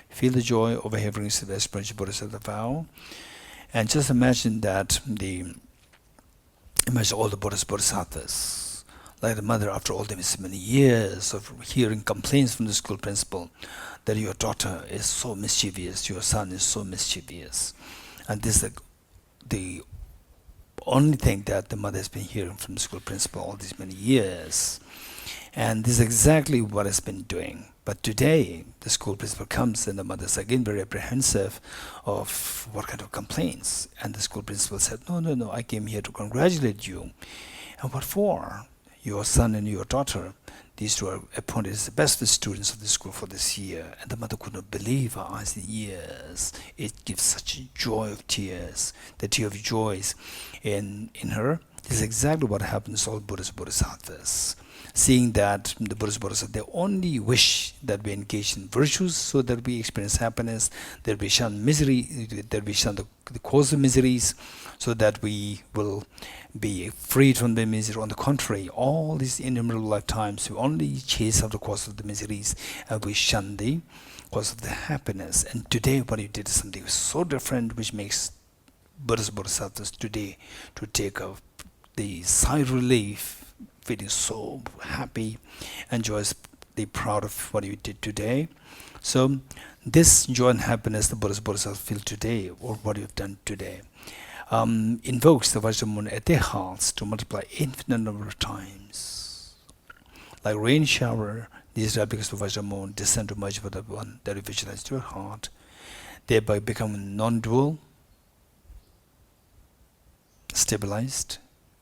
Feel the joy over having received the aspiration Bodhisattva vow, and just imagine that imagine all the Buddhas, Bodhisattvas, like the mother, after all these many years of hearing complaints from the school principal that your daughter is so mischievous, your son is so mischievous. And this is the only thing that the mother has been hearing from the school principal all these many years. And this is exactly what has been doing. But today, the school principal comes and the mother's again very apprehensive of what kind of complaints. And the school principal said, no, I came here to congratulate you. And what for? Your son and your daughter, these two are appointed as the best students of the school for this year. And the mother could not believe her eyes. Yes, it gives such a joy of tears, the tear of joys in her. This is exactly what happens to all Buddhist bodhisattvas. Seeing that the Buddhist bodhisattvas, they only wish that we engage in virtues so that we experience happiness, that we shun misery, that we shun the cause of miseries, so that we will be freed from the misery. On the contrary, all these innumerable lifetimes, we only chase after the cause of the miseries and we shun the cause of the happiness. And today what you did is something so different, which makes Buddhist bodhisattvas today to take up the sigh of relief, feeling so happy and joyously proud of what you did today. So this joy and happiness the Buddhist bodhisattvas feel today, or what you've done today, invokes the Vajra at their hearts to multiply infinite number of times. Like rain shower, these replicas of Vajra descend to merge with the one that you visualize to your heart, thereby become non-dual, stabilized,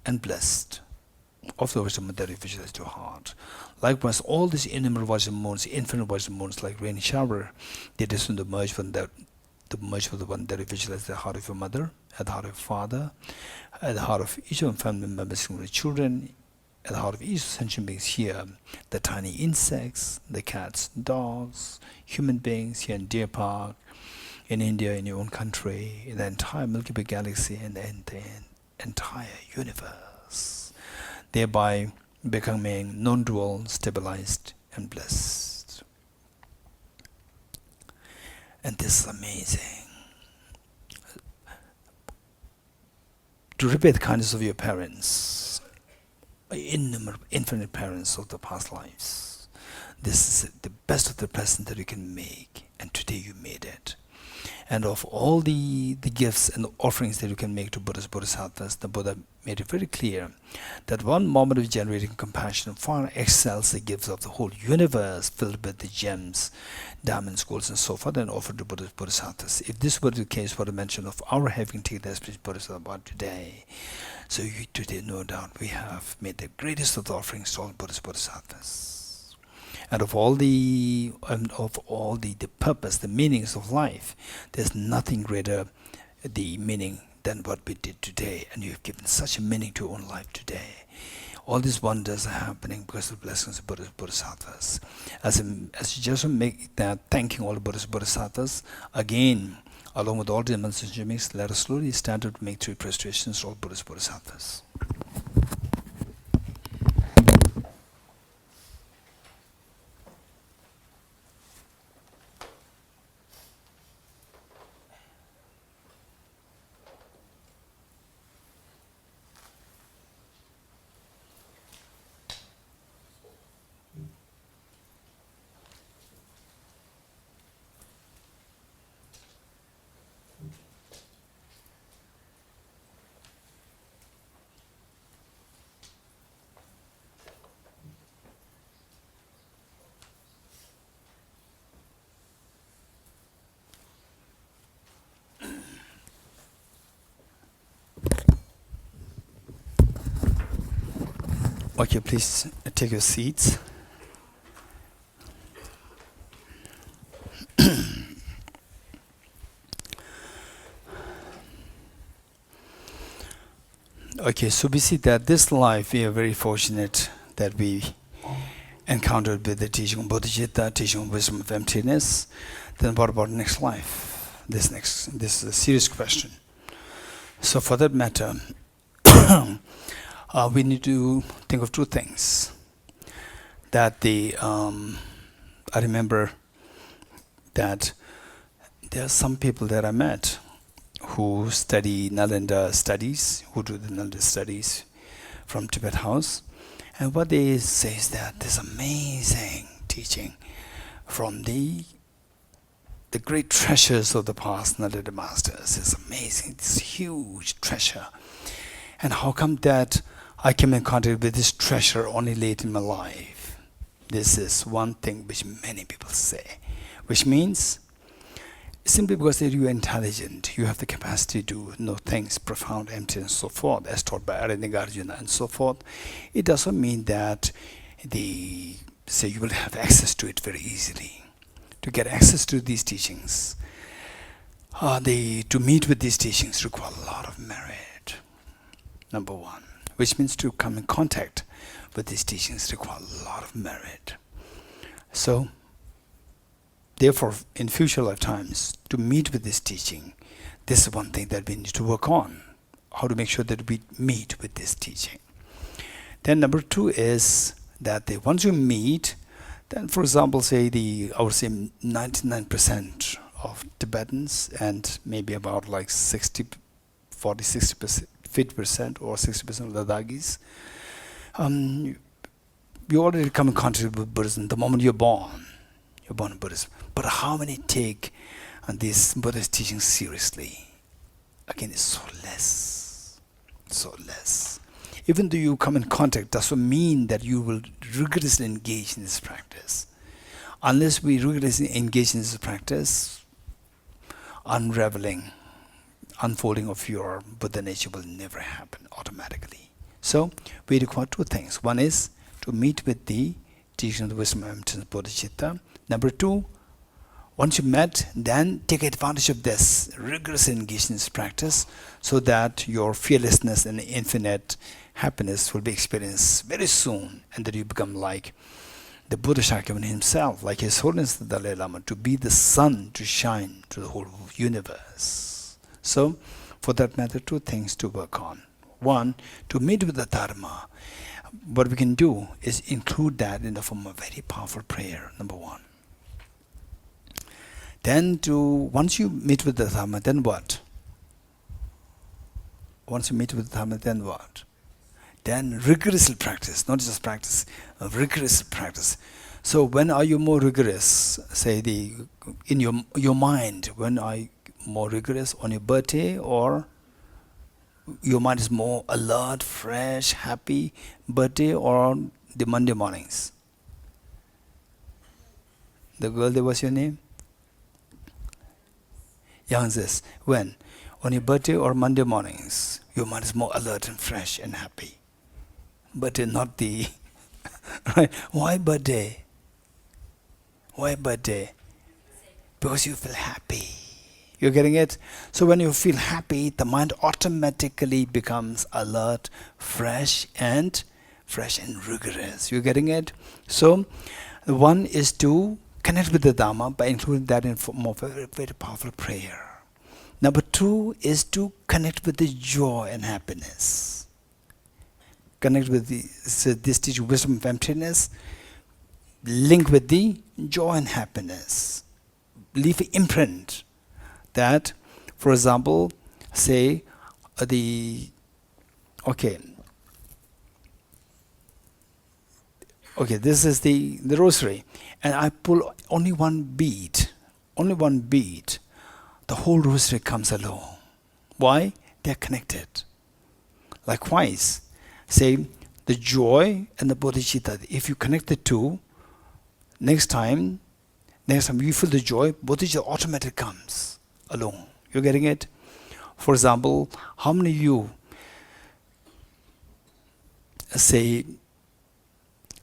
and blessed of the Vajra that you visualize to your heart. Likewise, all these innumerable Vajra infinite Vajra like rain shower, they descend to merge with the one that you visualize at the heart of your mother, at the heart of your father, at the heart of each of your family members, including children, at the heart of each sentient beings here, the tiny insects, the cats, dogs, human beings here in Deer Park, in India, in your own country, in the entire Milky Way galaxy, and the entire universe, thereby becoming non-dual, stabilized, and blessed. And this is amazing. To repay the kindness of your parents, innumerable, infinite parents of the past lives, this is the best of the present that you can make, and today you made it. And of all the gifts and the offerings that you can make to Buddhist bodhisattvas, the Buddha made it very clear that one moment of generating compassion far excels the gifts of the whole universe filled with the gems, diamonds, golds, and so forth, and offered to Buddhist bodhisattvas. If this were the case for the mention of our having taken the Aspirational Bodhisattva today, so today, no doubt, we have made the greatest of the offerings to all Buddhist bodhisattvas. And of all the purpose, the meanings of life, there's nothing greater the meaning than what we did today. And you've given such a meaning to your own life today. All these wonders are happening because of the blessings of Buddhist bodhisattvas. As you just make that, thanking all the Buddhist bodhisattvas, again, along with all the demonstrations, let us slowly stand up to make 3 prostrations to all Buddhist bodhisattvas. Okay, please take your seats. Okay, so we see that this life we are very fortunate that we encountered with the teaching of Bodhichitta, teaching of wisdom of emptiness. Then what about next life? This is a serious question. So for that matter, we need to think of 2 things. That I remember that there are some people that I met who study Nalanda studies, who do the Nalanda studies from Tibet House. And what they say is that this amazing teaching from the great treasures of the past Nalanda masters is amazing, this huge treasure. And how come that I came in contact with this treasure only late in my life? This is one thing which many people say, which means simply because you are intelligent, you have the capacity to know things, profound, empty, and so forth, as taught by Arjuna and so forth. It doesn't mean that you will have access to it very easily. To get access to these teachings, to meet with these teachings require a lot of merit. Number one, which means to come in contact with these teachings require a lot of merit. So, therefore, in future lifetimes, to meet with this teaching, this is one thing that we need to work on. How to make sure that we meet with this teaching. Then number two is that once you meet, then for example, I would say 99% of Tibetans and maybe about like 60% or 60% of the Dagis, you already come in contact with Buddhism the moment you're born. You're born in Buddhism. But how many take these Buddhist teachings seriously? Again, it's so less. So less. Even though you come in contact, doesn't mean that you will rigorously engage in this practice. Unless we rigorously engage in this practice, unraveling, unfolding of your Buddha nature will never happen automatically. So, we require two things. One is to meet with the teaching of the wisdom of emptiness, Bodhichitta. Number two, once you met, then take advantage of this rigorous engagement in this practice so that your fearlessness and infinite happiness will be experienced very soon, and that you become like the Buddha Shakyamuni himself, like His Holiness the Dalai Lama, to be the sun to shine to the whole universe. So, for that matter, two things to work on. One, to meet with the Dharma. What we can do is include that in the form of a very powerful prayer, number one. Then once you meet with the Dharma, then what? Once you meet with the Dharma, then what? Then rigorous practice, not just practice, rigorous practice. So when are you more rigorous? Say in your mind, when are you more rigorous? On your birthday, or your mind is more alert, fresh, happy birthday, or on the Monday mornings? The girl, there was your name? Youngest. When? On your birthday or Monday mornings? Your mind is more alert and fresh and happy. Birthday, not the... right? Why birthday? Why birthday? Because you feel happy. You're getting it? So when you feel happy, the mind automatically becomes alert, fresh and rigorous. You're getting it? So one is to connect with the Dharma by including that in form of a very, very powerful prayer. Number two is to connect with the joy and happiness. Connect with this teaching, wisdom of emptiness. Link with the joy and happiness. Leave an imprint that, for example, say okay, this is the rosary, and I pull only one bead, the whole rosary comes along. Why? They're connected. Likewise, say the joy and the bodhicitta, if you connect the two, next time you feel the joy, bodhicitta automatically comes along. You're getting it? For example, how many of you say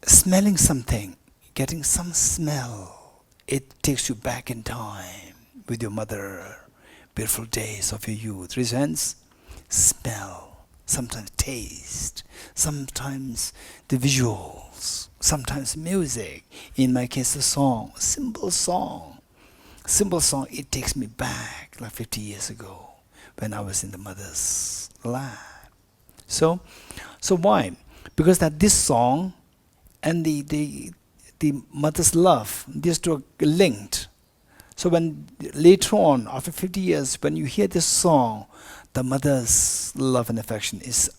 smelling something, getting some smell, it takes you back in time with your mother, beautiful days of your youth. Raise your hands. Smell, sometimes taste, sometimes the visuals, sometimes music. In my case, a song, a simple song, it takes me back like 50 years ago when I was in the mother's lap. So why? Because that this song and the mother's love, these two are linked. So when later on, after 50 years, when you hear this song, the mother's love and affection is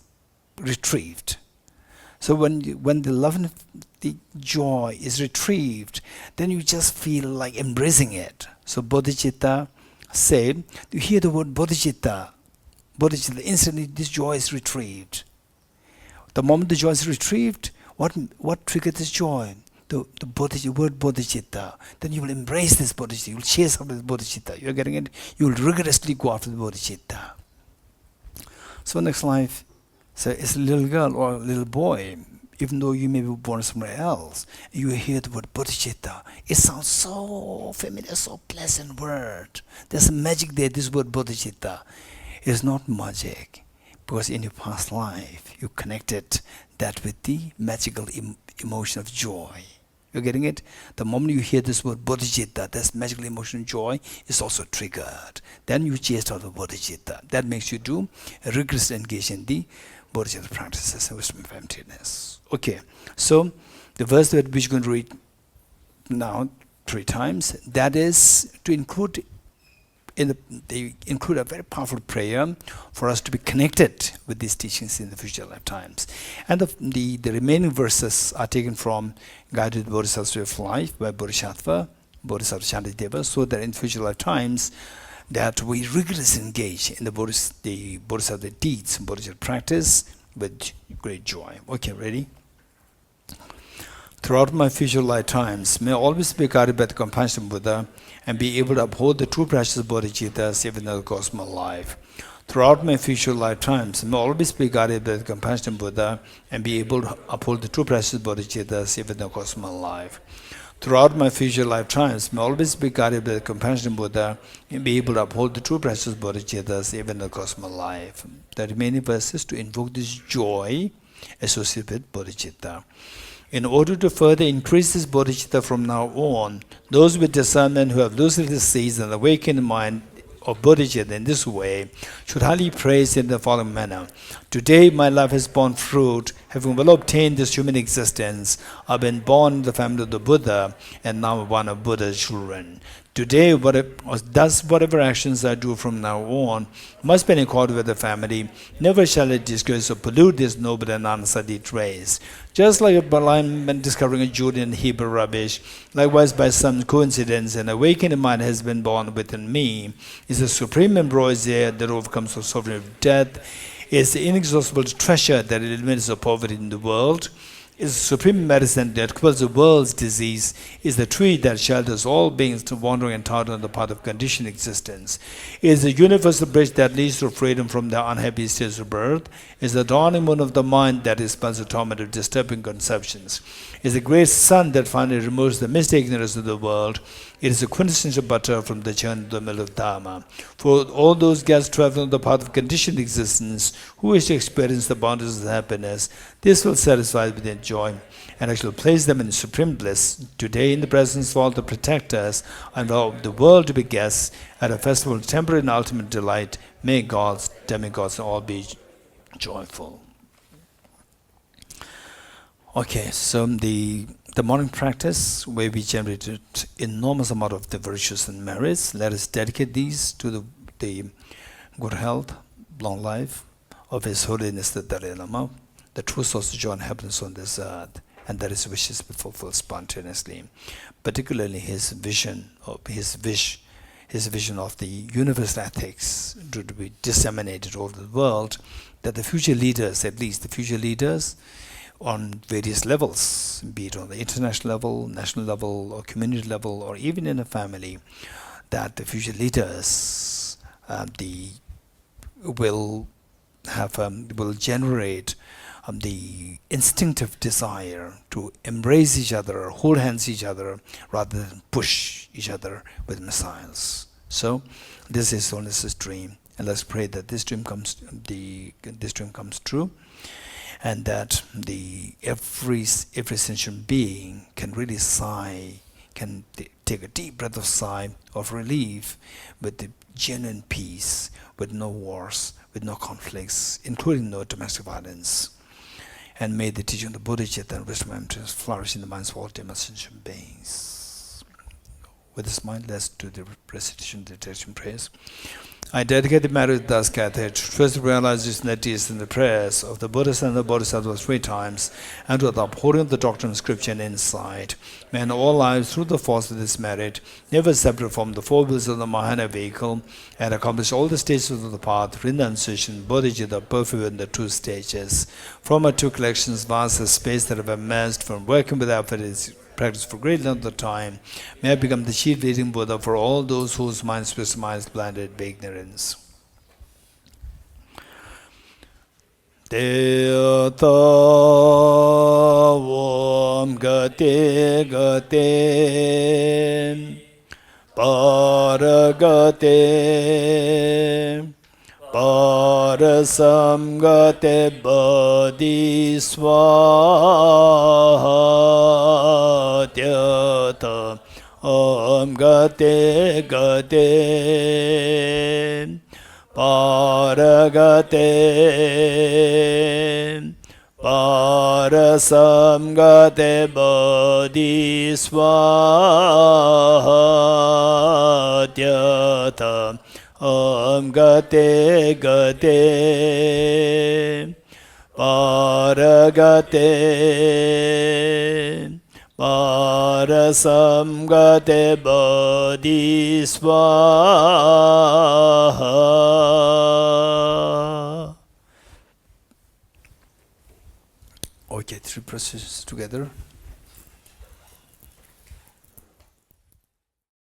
retrieved. So when the love and the joy is retrieved, then you just feel like embracing it. So bodhicitta, say, you hear the word bodhicitta, instantly this joy is retrieved. The moment the joy is retrieved, what triggered this joy? the word Bodhichitta, then you will embrace this Bodhichitta, you will chase after the Bodhichitta. You're getting it? You will rigorously go after the Bodhichitta. So next life, so it's a little girl or a little boy, even though you may be born somewhere else, you hear the word Bodhichitta. It sounds so familiar, so pleasant word. There's a magic there, this word Bodhichitta. It's not magic, because in your past life, you connected that with the magical emotion of joy. You're getting it? The moment you hear this word Bodhichitta, this magical emotion of joy is also triggered. Then you chase out the Bodhichitta. That makes you do a rigorous engage in the Bodhichitta practices and wisdom of emptiness. Okay, so the verse that we're going to read now 3 times, that is to include they include a very powerful prayer for us to be connected with these teachings in the future lifetimes. And the remaining verses are taken from Guided Bodhisattva's Way of Life by Bodhisattva Shantideva, so that in future lifetimes that we rigorously engage in the Bodhisattva deeds, Bodhisattva practice with great joy. Okay, ready? Throughout my future lifetimes, may I always be guided by the compassion Buddha and be able to uphold the true practice Bodhicittas even in the course of my life. Throughout my future lifetimes, may I always be guided by the compassion Buddha and be able to uphold the true practice Bodhicittas even in the course of my life. Throughout my future lifetimes, may I always be guided by the compassion Buddha and be able to uphold the true practice Bodhicittas even in the course of my life. The remaining verses to invoke this joy associated with Bodhicitta. In order to further increase this bodhicitta from now on, those with discernment who have lucidly seized and awakened mind of bodhicitta in this way should highly praise in the following manner. Today my life has borne fruit, having well obtained this human existence. I've been born in the family of the Buddha, and now one of Buddha's children. Today, thus whatever actions I do from now on must be in accord with the family. Never shall I disgrace or pollute this noble and unsullied race. Just like a blind discovering a jewel in Hebrew rubbish, likewise by some coincidence an awakened mind has been born within me, is the supreme ambrosia that overcomes the suffering of death, is the inexhaustible treasure that eliminates the poverty in the world, is the supreme medicine that quells the world's disease, is the tree that shelters all beings to wandering and entirely on the path of conditioned existence, is the universal bridge that leads to freedom from the unhappy states of birth, is the dawning moon of the mind that dispels the torment of disturbing conceptions, is the great sun that finally removes the mystic ignorance of the world. It is a quintessential butter from the churn of the mill of Dharma. For all those guests traveling on the path of conditioned existence who wish to experience the bounties of happiness, this will satisfy with their joy and actually place them in supreme bliss. Today, in the presence of all the protectors, I allow the world to be guests at a festival of temporary and ultimate delight. May gods, demigods, all be joyful. Okay, so the morning practice where we generated enormous amount of the virtues and merits, let us dedicate these to the good health, long life of His Holiness the Dalai Lama, the true source of joy and happiness on this earth, and that His wishes be fulfilled spontaneously. Particularly His vision of His vision of the universal ethics to be disseminated over the world, that the future leaders, at least the future leaders, on various levels, be it on the international level, national level, or community level, or even in a family, that the future leaders will generate the instinctive desire to embrace each other, hold hands each other, rather than push each other with missiles. So, this is Holiness's dream, and let's pray that this dream comes true. And that every sentient being can really sigh, can take a deep breath of sigh of relief with the genuine peace, with no wars, with no conflicts, including no domestic violence. And may the teaching of the Bodhichitta and wisdom and emptiness flourish in the minds of all sentient beings. With this mind, let's do the recitation, the dedication prayers. I dedicate the marriage thus gathered to first realize this deeds in the prayers of the Buddhas and the Bodhisattvas 3 times, and to the upholding of the doctrine of scripture and insight. May in all lives, through the force of this merit, never separate from the 4 wheels of the Mahana vehicle, and accomplish all the stages of the path, renunciation, bodhicitta, perfect in the 2 stages. From our 2 collections, vast the space that have amassed from working with effort is practice for great length of time, may I become the chief leading Buddha for all those whose minds minds blinded by ignorance. Te Om Gate Gate Paragate Parasamgate Bodhiswatyata Om Gate Gate Paragate Parasamgate Bodhiswatyata Om Gate Gate Paragate Parasamgate Bodhiswaha. Okay, 3 processions together.